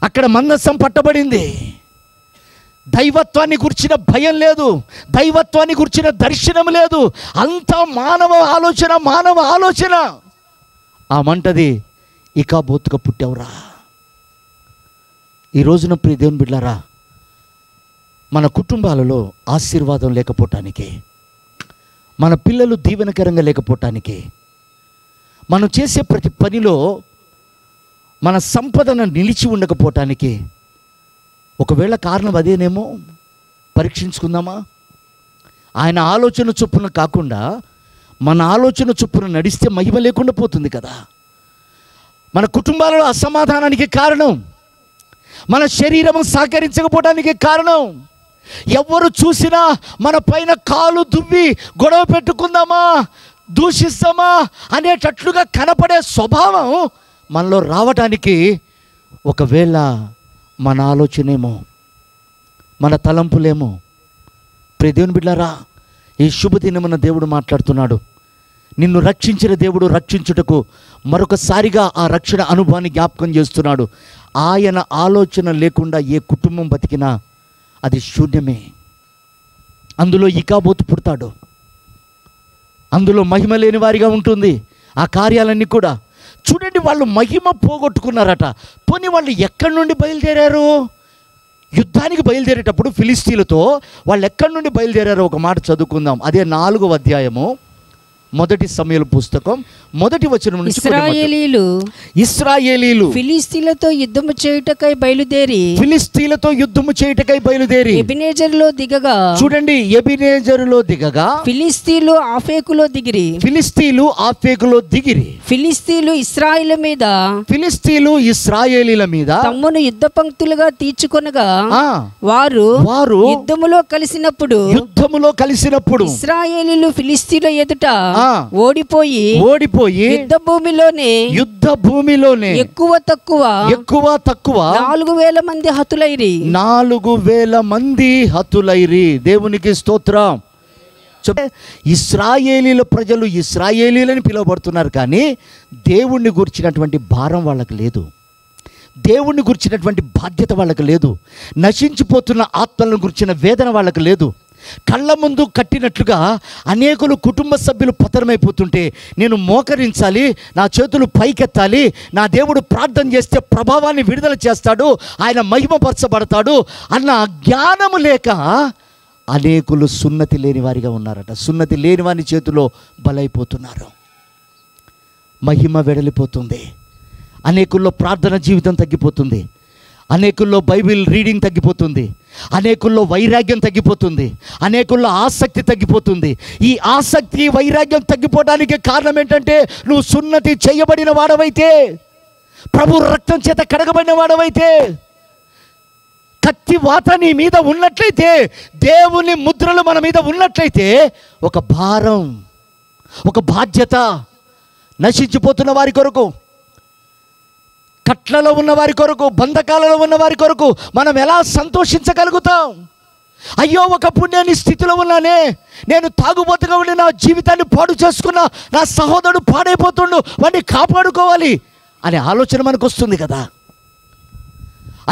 అక్కడ మందసం పట్టబడింది. దైవత్వాన్ని గురించిన భయం లేదు, దైవత్వాన్ని గురించిన దర్శనం లేదు, అంతా మానవ ఆలోచన. ఆ మంటది ఇకాబోతుగా పుట్టావురా. ఈ రోజున ప్రియ దేవుని బిడ్డలారా, మన కుటుంబాలలో ఆశీర్వాదం లేకపోవటానికి, మన పిల్లలు దీవెనకరంగా లేకపోవటానికి, మనం చేసే ప్రతి పనిలో మన సంపదను నిలిచి ఉండకపోవటానికి ఒకవేళ కారణం అదేనేమో పరీక్షించుకుందామా? ఆయన ఆలోచన చొప్పున కాకుండా మన ఆలోచన చొప్పున నడిస్తే మహిమ లేకుండా పోతుంది కదా. మన కుటుంబాలలో అసమాధానానికి కారణం, మన శరీరం సహకరించకపోవడానికి కారణం, ఎవరు చూసినా మన పైన కాలు దువ్వి గొడవ పెట్టుకుందామా, దూషిస్తామా అనేటట్లుగా కనపడే స్వభావం మనలో రావటానికి ఒకవేళ మన ఆలోచనేమో, మన తలంపులేమో. ప్రియ దేవుని బిడ్డలారా, ఈ శుభదినమున దేవుడు మాట్లాడుతున్నాడు. నిన్ను రక్షించిన దేవుడు రక్షించుటకు మరొకసారిగా ఆ రక్షణ అనుభవాన్ని జ్ఞాపకం చేస్తున్నాడు. ఆయన ఆలోచన లేకుండా ఏ కుటుంబం బతికినా అది శూన్యమే. అందులో ఇకాబోతు పుడతాడు, అందులో మహిమ లేని వారిగా ఉంటుంది ఆ కార్యాలన్నీ కూడా. చూడండి, వాళ్ళు మహిమ పోగొట్టుకున్నారట. పోనీ వాళ్ళు ఎక్కడి నుండి బయలుదేరారు? యుద్ధానికి బయలుదేరేటప్పుడు ఫిలిస్తీన్లతో వాళ్ళు ఎక్కడి నుండి బయలుదేరారో ఒక మాట చదువుకుందాం. అదే 4వ అధ్యాయము, మొదటి సమూయేలు పుస్తకం 1వ వచనం నుంచి. ఇశ్రాయేలీలు ఫిలిస్తీన్లతో యుద్ధము చేయుటకై బయలుదేరి ఎబెనేజరులో దిగగా, చూడండి, ఎబెనేజరులో దిగగా ఫిలిస్తీన్లు ఆఫేకులో దిగిరి. ఫిలిస్తీన్లు ఇశ్రాయేలీల మీద తమ్మును యుద్ధ పంక్తులుగా తీర్చుకొనగా, వారు యుద్ధములో కలిసినప్పుడు ఇశ్రాయేలీలు ఫిలిస్తీన్ల ఎదుట ఓడిపోయి యుద్ధ భూమిలోనే ఎక్కువ తక్కువ 4,000 మంది హతులైరి. దేవునికి స్తోత్రం. ఇశ్రాయేలీల ప్రజలు ఇశ్రాయేలీలని పిలువబడుతున్నారు, కానీ దేవుణ్ణి గురించినటువంటి భారం వాళ్ళకి లేదు, దేవుణ్ణి గురించినటువంటి బాధ్యత వాళ్ళకి లేదు, నశించిపోతున్న ఆత్మలను గురించిన వేదన వాళ్ళకి లేదు. కళ్ళ ముందు కట్టినట్లుగా అనేకులు కుటుంబ సభ్యులు పతనమైపోతుంటే నేను మోకరించాలి, నా చేతులు పైకెత్తాలి, నా దేవుడు ప్రార్థన చేస్తే ప్రభావాన్ని విడుదల చేస్తాడు, ఆయన మహిమపరచబడతాడు అన్న జ్ఞానము లేక అనేకులు సున్నతి లేని వారిగా ఉన్నారట. సున్నతి లేని వారి చేతిలో బలైపోతున్నారు. మహిమ వెడలిపోతుంది, అనేకుల్లో ప్రార్థన జీవితం తగ్గిపోతుంది, అనేకుల్లో బైబిల్ రీడింగ్ తగ్గిపోతుంది, అనేకుల్లో వైరాగ్యం తగ్గిపోతుంది, అనేకుల్లో ఆసక్తి తగ్గిపోతుంది. ఈ ఆసక్తి వైరాగ్యం తగ్గిపోవడానికి కారణం ఏంటంటే, నువ్వు సున్నతి చేయబడిన వాడవైతే, ప్రభు రక్తం చేత కడగబడిన వాడవైతే, కత్తి వాత నీ మీద ఉన్నట్లయితే, దేవుని ముద్రలు మన మీద ఉన్నట్లయితే, ఒక భారం, ఒక బాధ్యత, నశించిపోతున్న వారి కొరకు, కట్లలో ఉన్న వారి కొరకు, బంధకాలలో ఉన్న వారి కొరకు మనం ఎలా సంతోషించగలుగుతాం? అయ్యో, ఒకప్పుడు నేను ఈ స్థితిలో ఉన్నానే, నేను తాగుబోతుగా ఉండి నా జీవితాన్ని పాడు చేసుకున్నా, నా సహోదరుడు పాడైపోతుండు, వాడిని కాపాడుకోవాలి అనే ఆలోచన మనకు వస్తుంది కదా.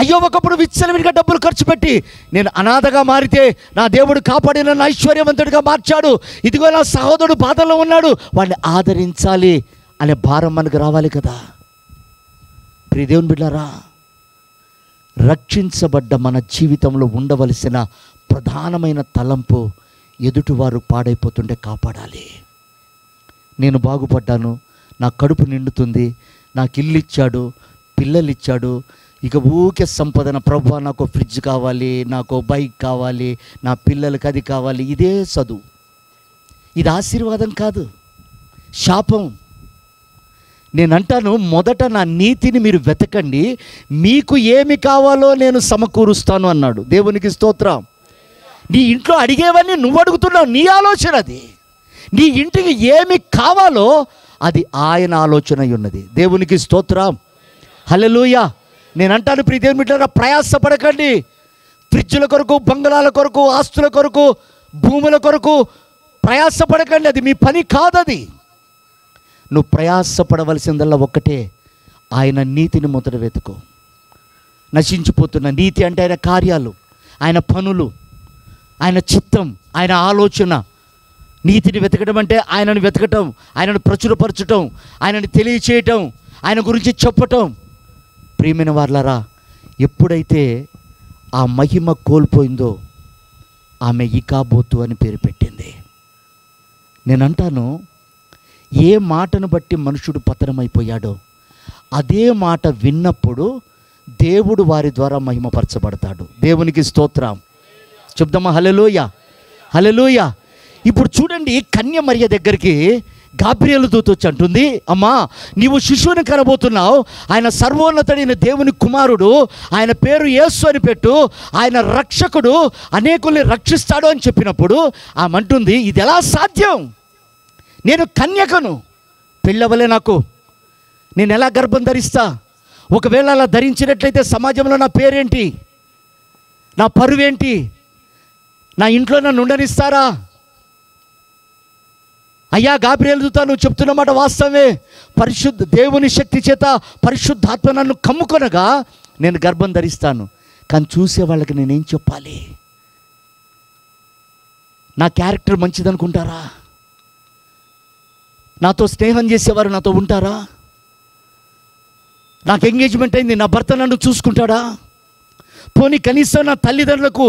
అయ్యో, ఒకప్పుడు విచ్చలవిడిగా డబ్బులు ఖర్చు పెట్టి నేను అనాథగా మారితే నా దేవుడు కాపాడి నన్ను ఐశ్వర్యవంతుడిగా మార్చాడు, ఇదిగో నా సహోదరుడు బాధల్లో ఉన్నాడు, వాడిని ఆదరించాలి అనే భారం మనకు రావాలి కదా. ప్రియ దేవుని బిడ్డలారా, రక్షించబడ్డ మన జీవితంలో ఉండవలసిన ప్రధానమైన తలంపు, ఎదుటివారు పాడైపోతుంటే కాపాడాలి. నేను బాగుపడ్డాను, నా కడుపు నిండుతుంది, నాకు ఇల్లు ఇచ్చాడు, పిల్లలు ఇచ్చాడు, ఇక ఊకే సంపదన, ప్రభువా నాకు ఫ్రిడ్జ్ కావాలి, నాకు బైక్ కావాలి, నా పిల్లలకి అది కావాలి. ఇదే చదువు. ఇది ఆశీర్వాదం కాదు, శాపం. నేనంటాను, మొదట నా నీతిని మీరు వెతకండి, మీకు ఏమి కావాలో నేను సమకూరుస్తాను అన్నాడు. దేవునికి స్తోత్రం. నీ ఇంట్లో అడిగేవన్నీ నువ్వు అడుగుతున్నావు, నీ ఆలోచన అది. నీ ఇంటికి ఏమి కావాలో అది ఆయన ఆలోచన ఉన్నది. దేవునికి స్తోత్రం. హల్లెలూయా. నేనంటాను, ప్రియ దేవుని బిడ్డలారా, ప్రయాసపడకండి. ఫ్రిడ్జ్ల కొరకు, బంగ్లాల కొరకు, ఆస్తుల కొరకు, భూముల కొరకు ప్రయాసపడకండి. అది మీ పని కాదది. నువ్వు ప్రయాసపడవలసిందల్లా ఒక్కటే, ఆయన నీతిని మొదట వెతుకు. నశించిపోతున్న నీతి అంటే ఆయన కార్యాలు, ఆయన పనులు, ఆయన చిత్తం, ఆయన ఆలోచన. నీతిని వెతకడం అంటే ఆయనను వెతకటం, ఆయనను ప్రచురపరచటం, ఆయనను తెలియచేయటం, ఆయన గురించి చెప్పటం. ప్రియమైన వారలారా, ఎప్పుడైతే ఆ మహిమ కోల్పోయిందో ఆమె ఇకాబోతు అని పేరు పెట్టింది. నేనంటాను, ఏ మాటను బట్టి మనుషుడు పతనమైపోయాడో అదే మాట విన్నప్పుడు దేవుడు వారి ద్వారా మహిమపరచబడతాడు. దేవునికి స్తోత్రం. చెప్దామా హల్లెలూయా, హల్లెలూయా. ఇప్పుడు చూడండి, కన్య మరియ దగ్గరికి గాబ్రియేలు దూత వచ్చి అంటుంది, అమ్మా నీవు శిశువుని కనబోతున్నావు, ఆయన సర్వోన్నతుడైన దేవుని కుమారుడు, ఆయన పేరు యేసు అని పెట్టు, ఆయన రక్షకుడు, అనేకుల్ని రక్షిస్తాడు అని చెప్పినప్పుడు ఆమె అంటుంది, ఇది ఎలా సాధ్యం? నేను కన్యకను, పెళ్ళవలే నాకు, నేను ఎలా గర్భం ధరిస్తా? ఒకవేళ అలా ధరించినట్లయితే సమాజంలో నా పేరేంటి, నా పరువేంటి, నా ఇంట్లో నన్ను ఉండనిస్తారా? అయ్యా గాబ్రియేలు దూత, నువ్వు చెప్తున్న మాట వాస్తవమే, దేవుని శక్తి చేత పరిశుద్ధాత్మ నన్ను కమ్ముకొనగా నేను గర్భం ధరిస్తాను. కానీ చూసే వాళ్ళకి నేనేం చెప్పాలి? నా క్యారెక్టర్ మంచిదనుకుంటారా? నాతో స్నేహం చేసేవారు నాతో ఉంటారా? నాకు ఎంగేజ్మెంట్ అయింది, నా భర్త నన్ను చూసుకుంటాడా? పోనీ కనీసం నా తల్లిదండ్రులకు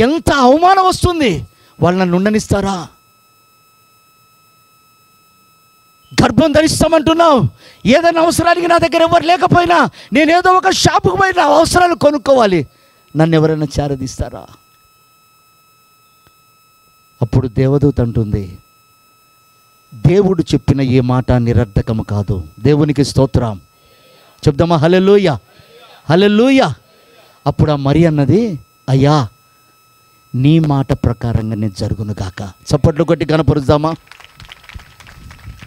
ఎంత అవమానం వస్తుంది, వాళ్ళు నన్ను ఉండనిస్తారా? గర్భం ధరిస్తామంటున్నావు, ఏదైనా అవసరానికి నా దగ్గర ఎవరు లేకపోయినా నేనేదో ఒక షాపుకు పోయి నా అవసరాలు కొనుక్కోవాలి, నన్ను ఎవరైనా చేరదీస్తారా? అప్పుడు దేవదూత అంటుంది, దేవుడు చెప్పిన ఏ మాట నిరర్ధకము కాదు. దేవునికి స్తోత్రం చెప్దామా? హల్లెలూయా, హల్లెలూయా. అప్పుడు ఆ మరి అన్నది, అయ్యా నీ మాట ప్రకారంగానే జరుగును గాక. చప్పట్లు కొట్టి కనపరుద్దామా?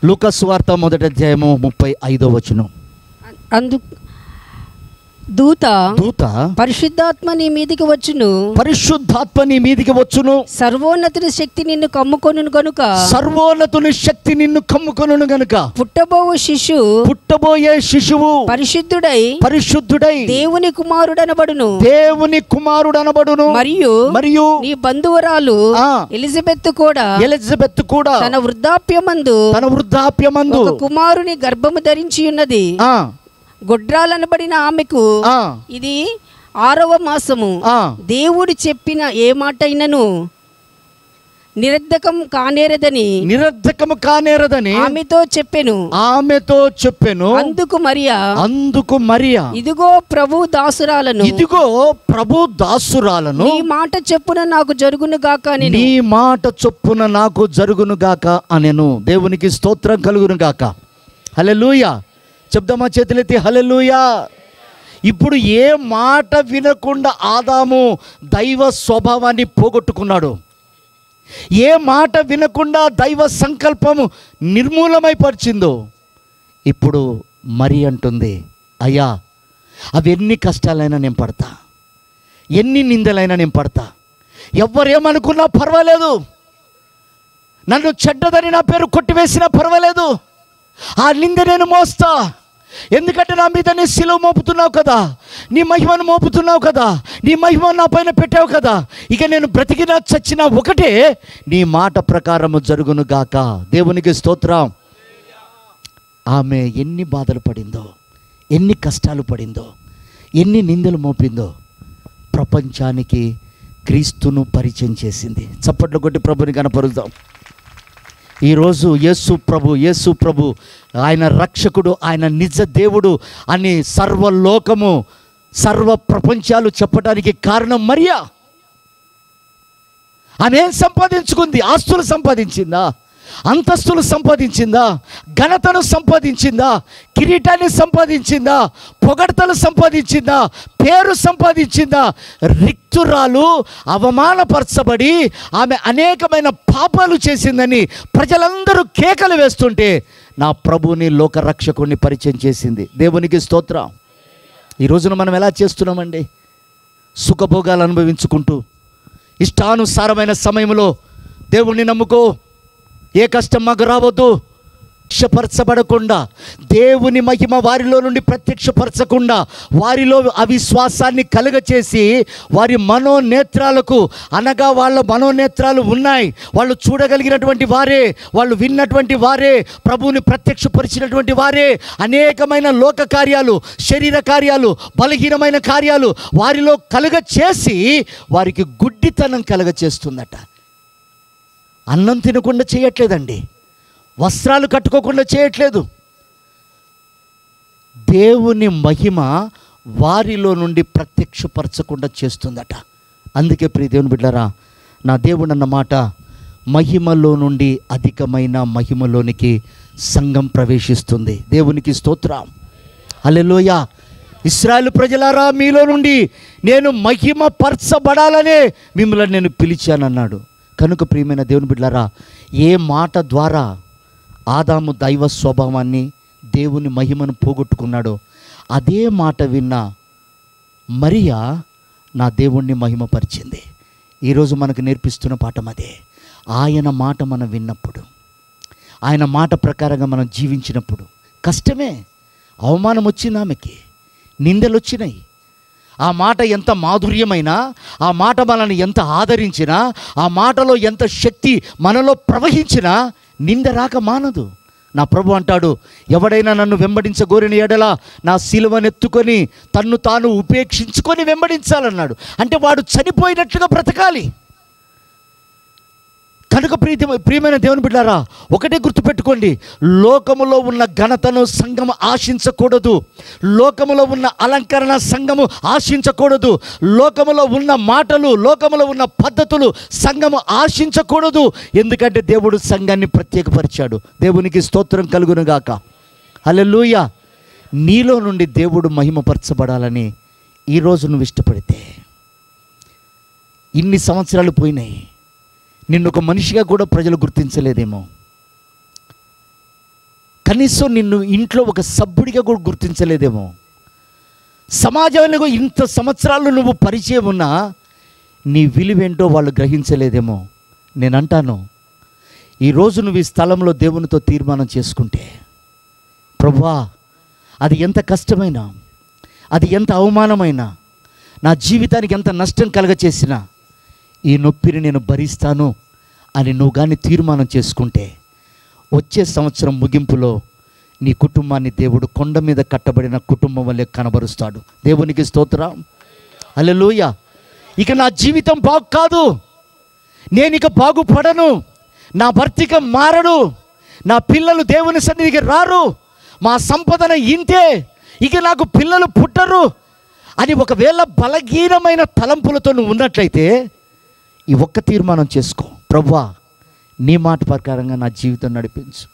లూకా సువార్త 1వ అధ్యాయము 35వ వచనం. దూత పరిశుద్ధాత్మ నీ మీదికి వచ్చును, పరిశుద్ధాత్మ నీ మీదికి వచ్చును, సర్వోన్నతుని శక్తి నిన్ను కమ్ముకొనును గనుక, సర్వోన్నతుని శక్తి నిన్ను కమ్ముకొనును గనుక, పుట్టబోయే శిశువు పరిశుద్ధుడై దేవుని కుమారుడనబడును, మరియు నీ బంధువురాలు ఎలిజబెత్ కూడా తన వృద్ధాప్యమందు ఒక కుమారుని గర్భము ధరించి ఉన్నది. గొడ్రాలనబడిన ఆమెకు ఇది 6వ మాసము. దేవుడు చెప్పిన ఏ మాట అయినను నిరర్ధకము కానేరదని ఆమెతో చెప్పెను. అందుకు మరియా ఇదిగో ప్రభు దాసురాలను నీ మాట చొప్పున నాకు జరుగును గాక అనెను. దేవునికి స్తోత్రం కలుగును గాక. హల్లెలూయా. చెప్దామా చేతులెత్తి? హల్లెలూయా. ఇప్పుడు ఏ మాట వినకుండా ఆదాము దైవ స్వభావాన్ని పోగొట్టుకున్నాడు, ఏ మాట వినకుండా దైవ సంకల్పము నిర్మూలమైపరిచిందో, ఇప్పుడు మరి అంటుంది, అయ్యా అవి ఎన్ని కష్టాలైనా నేను పడతా, ఎన్ని నిందలైనా నేను పడతా, ఎవ్వరేమనుకున్నా పర్వాలేదు, నన్ను చెడ్డదని నా పేరు కొట్టివేసినా పర్వాలేదు, ఆ నింద నేను మోస్తా. ఎందుకంటే నా మీద నీ శిలువ మోపుతున్నావు కదా, నీ మహిమను మోపుతున్నావు కదా, నీ మహిమను నా పైన పెట్టావు కదా, ఇక నేను బ్రతికినా చచ్చినా ఒకటే, నీ మాట ప్రకారము జరుగును గాక. దేవునికి స్తోత్రం. ఆమె ఎన్ని బాధలు పడిందో, ఎన్ని కష్టాలు పడిందో, ఎన్ని నిందలు మోపిందో, ప్రపంచానికి క్రీస్తును పరిచయం చేసింది. చప్పట్లు కొట్టి ప్రభుని కనపరుద్దాం. ఈరోజు యేసు ప్రభు ఆయన రక్షకుడు, ఆయన నిజ దేవుడు అని సర్వలోకము, సర్వ ప్రపంచాలు చెప్పడానికి కారణం మరియా. ఆమె ఏం సంపాదించుకుంది? ఆస్తులు సంపాదించిందా? అంతస్తులు సంపాదించిందా? ఘనతను సంపాదించిందా? కిరీటాన్ని సంపాదించిందా? పొగడ్తలు సంపాదించిందా? పేరు సంపాదించిందా? రిక్తురాలు, అవమానపరచబడి ఆమె అనేకమైన పాపాలు చేసిందని ప్రజలందరూ కేకలు వేస్తుంటే నా ప్రభుని లోకరక్షకుడిని పరిచయం చేసింది. దేవునికి స్తోత్రం. ఈ రోజున మనం ఎలా చేస్తున్నామండి? సుఖభోగాలు అనుభవించుకుంటూ ఇష్టానుసారమైన సమయంలో దేవుణ్ణి నమ్ముకో, ఏ కష్టం మాకు రావద్దు, ప్రత్యక్షపరచబడకుండా, దేవుని మహిమ వారిలో నుండి ప్రత్యక్షపరచకుండా, వారిలో అవిశ్వాసాన్ని కలుగచేసి వారి మనోనేత్రాలకు, అనగా వాళ్ళ మనోనేత్రాలు ఉన్నాయి, వాళ్ళు చూడగలిగినటువంటి వారే, వాళ్ళు విన్నటువంటి వారే, ప్రభువుని ప్రత్యక్షపరిచినటువంటి వారే, అనేకమైన లోక కార్యాలు, శరీర కార్యాలు, బలహీనమైన కార్యాలు వారిలో కలుగచేసి వారికి గుడ్డితనం కలుగచేస్తుందట. అన్నం తినకుండా చేయట్లేదండి, వస్త్రాలు కట్టుకోకుండా చేయట్లేదు, దేవుని మహిమ వారిలో నుండి ప్రత్యక్షపరచకుండా చేస్తుందట. అందుకే ప్రియ దేవుని బిడ్డలారా, నా దేవుడు అన్న మాట, మహిమలో నుండి అధికమైన మహిమలోనికి సంఘం ప్రవేశిస్తుంది. దేవునికి స్తోత్రం. హల్లెలూయా. ఇశ్రాయేలు ప్రజలారా, మీలో నుండి నేను మహిమ పరచబడాలనే మిమ్మల్ని నేను పిలిచానన్నాడు. కనుక ప్రియమైన దేవుని బిడ్డలారా, ఏ మాట ద్వారా ఆదాము దైవ స్వభావాన్ని, దేవుని మహిమను పోగొట్టుకున్నాడో అదే మాట విన్న మరియా నా దేవుణ్ణి మహిమపరిచింది. ఈరోజు మనకు నేర్పిస్తున్న పాఠం అదే. ఆయన మాట మనం విన్నప్పుడు, ఆయన మాట ప్రకారంగా మనం జీవించినప్పుడు కష్టమే, అవమానం వచ్చింది, ఆమెకి నిందలు వచ్చినాయి. ఆ మాట ఎంత మాధుర్యమైనా, ఆ మాట మనల్ని ఎంత ఆదరించినా, ఆ మాటలో ఎంత శక్తి మనలో ప్రవహించినా నింద రాక మానదు. నా ప్రభు అంటాడు, ఎవడైనా నన్ను వెంబడించగోరిన ఎడల నా సిలువనెత్తుకొని తన్ను తాను ఉపేక్షించుకొని వెంబడించాలన్నాడు. అంటే వాడు చనిపోయినట్లుగా బ్రతకాలి. కనుక ప్రియమైన దేవుని బిడ్డారా, ఒకటే గుర్తుపెట్టుకోండి, లోకములో ఉన్న ఘనతను సంఘము ఆశించకూడదు. లోకములో ఉన్న అలంకరణ సంఘము ఆశించకూడదు. లోకములో ఉన్న మాటలు, లోకములో ఉన్న పద్ధతులు సంఘము ఆశించకూడదు. ఎందుకంటే దేవుడు సంఘాన్ని ప్రత్యేకపరిచాడు. దేవునికి స్తోత్రం కలుగునుగాక. హల్లెలూయా. నీలో నుండి దేవుడు మహిమపరచబడాలని ఈరోజు నువ్వు ఇష్టపడితే, ఇన్ని సంవత్సరాలు పోయినాయి, నిన్ను ఒక మనిషిగా కూడా ప్రజలు గుర్తించలేదేమో, కనీసం నిన్ను ఇంట్లో ఒక సభ్యుడిగా కూడా గుర్తించలేదేమో, సమాజంలో ఇంత సంవత్సరాలు నువ్వు పరిచయం ఉన్నా నీ విలువేంటో వాళ్ళు గ్రహించలేదేమో. నేను అంటాను, ఈరోజు నువ్వు ఈ స్థలంలో దేవునితో తీర్మానం చేసుకుంటే, ప్రభువా, అది ఎంత కష్టమైనా, అది ఎంత అవమానమైనా, నా జీవితానికి ఎంత నష్టం కలగచేసినా ఈ నొప్పిని నేను భరిస్తాను అని నువ్వు కానీ తీర్మానం చేసుకుంటే, వచ్చే సంవత్సరం ముగింపులో నీ కుటుంబాన్ని దేవుడు కొండ మీద కట్టబడిన కుటుంబం వల్లే కనబరుస్తాడు. దేవునికి స్తోత్రం. హల్లెలూయా. ఇక నా జీవితం బాగు కాదు, నేను ఇక బాగుపడను, నా భర్తిక మారడు, నా పిల్లలు దేవుని సన్నిధికి రారు, మా సంపదన ఇంతే, ఇక నాకు పిల్లలు పుట్టరు అని ఒకవేళ బలహీనమైన తలంపులతో నువ్వు ఉన్నట్లయితే ఈ ఒక్క తీర్మానం చేసుకో, ప్రభువా, నీ మాట ప్రకారంగా నా జీవితం నడిపించు.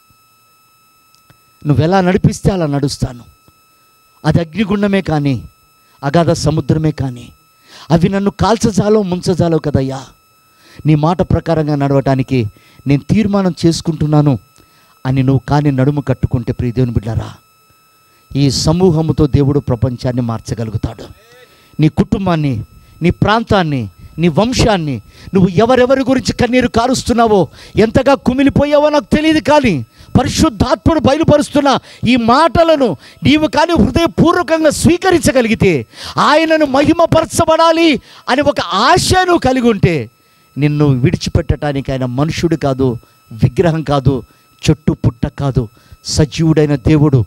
నువ్వెలా నడిపిస్తే అలా నడుస్తాను. అది అగ్నిగుండమే కానీ, అగాధ సముద్రమే కానీ, అవి నన్ను కాల్చజాలో ముంచజాలో కదయ్యా. నీ మాట ప్రకారంగా నడవటానికి నేను తీర్మానం చేసుకుంటున్నాను అని నువ్వు కానీ నడుము కట్టుకుంటే, ప్రియ దేవుని బిడ్డారా, ఈ సమూహముతో దేవుడు ప్రపంచాన్ని మార్చగలుగుతాడు. నీ కుటుంబాన్ని, నీ ప్రాంతాన్ని, నీ వంశాన్ని, నువ్వు ఎవరెవరి గురించి కన్నీరు కారుస్తున్నావో, ఎంతగా కుమిలిపోయావో నాకు తెలియదు, కానీ పరిశుద్ధాత్ముడు బయలుపరుస్తున్న ఈ మాటలను నీవు కానీ హృదయపూర్వకంగా స్వీకరించగలిగితే, ఆయనను మహిమపరచబడాలి అని ఒక ఆశ నువ్వు కలిగి ఉంటే, నిన్ను విడిచిపెట్టడానికి ఆయన మనుషుడు కాదు, విగ్రహం కాదు, చెట్టు పుట్ట కాదు, సజీవుడైన దేవుడు.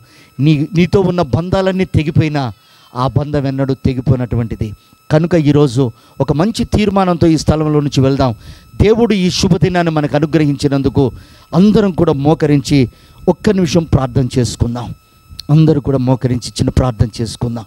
నీతో ఉన్న బంధాలన్నీ తెగిపోయినా ఆ బంధం ఎన్నడూ తెగిపోయినటువంటిది. కనుక ఈరోజు ఒక మంచి తీర్మానంతో ఈ స్థలంలో నుంచి వెళ్దాం. దేవుడు ఈ శుభదినాన్ని మనకు అనుగ్రహించినందుకు అందరం కూడా మోకరించి ఒక్క నిమిషం ప్రార్థన చేసుకుందాం. అందరూ కూడా మోకరించి చిన్న ప్రార్థన చేసుకుందాం.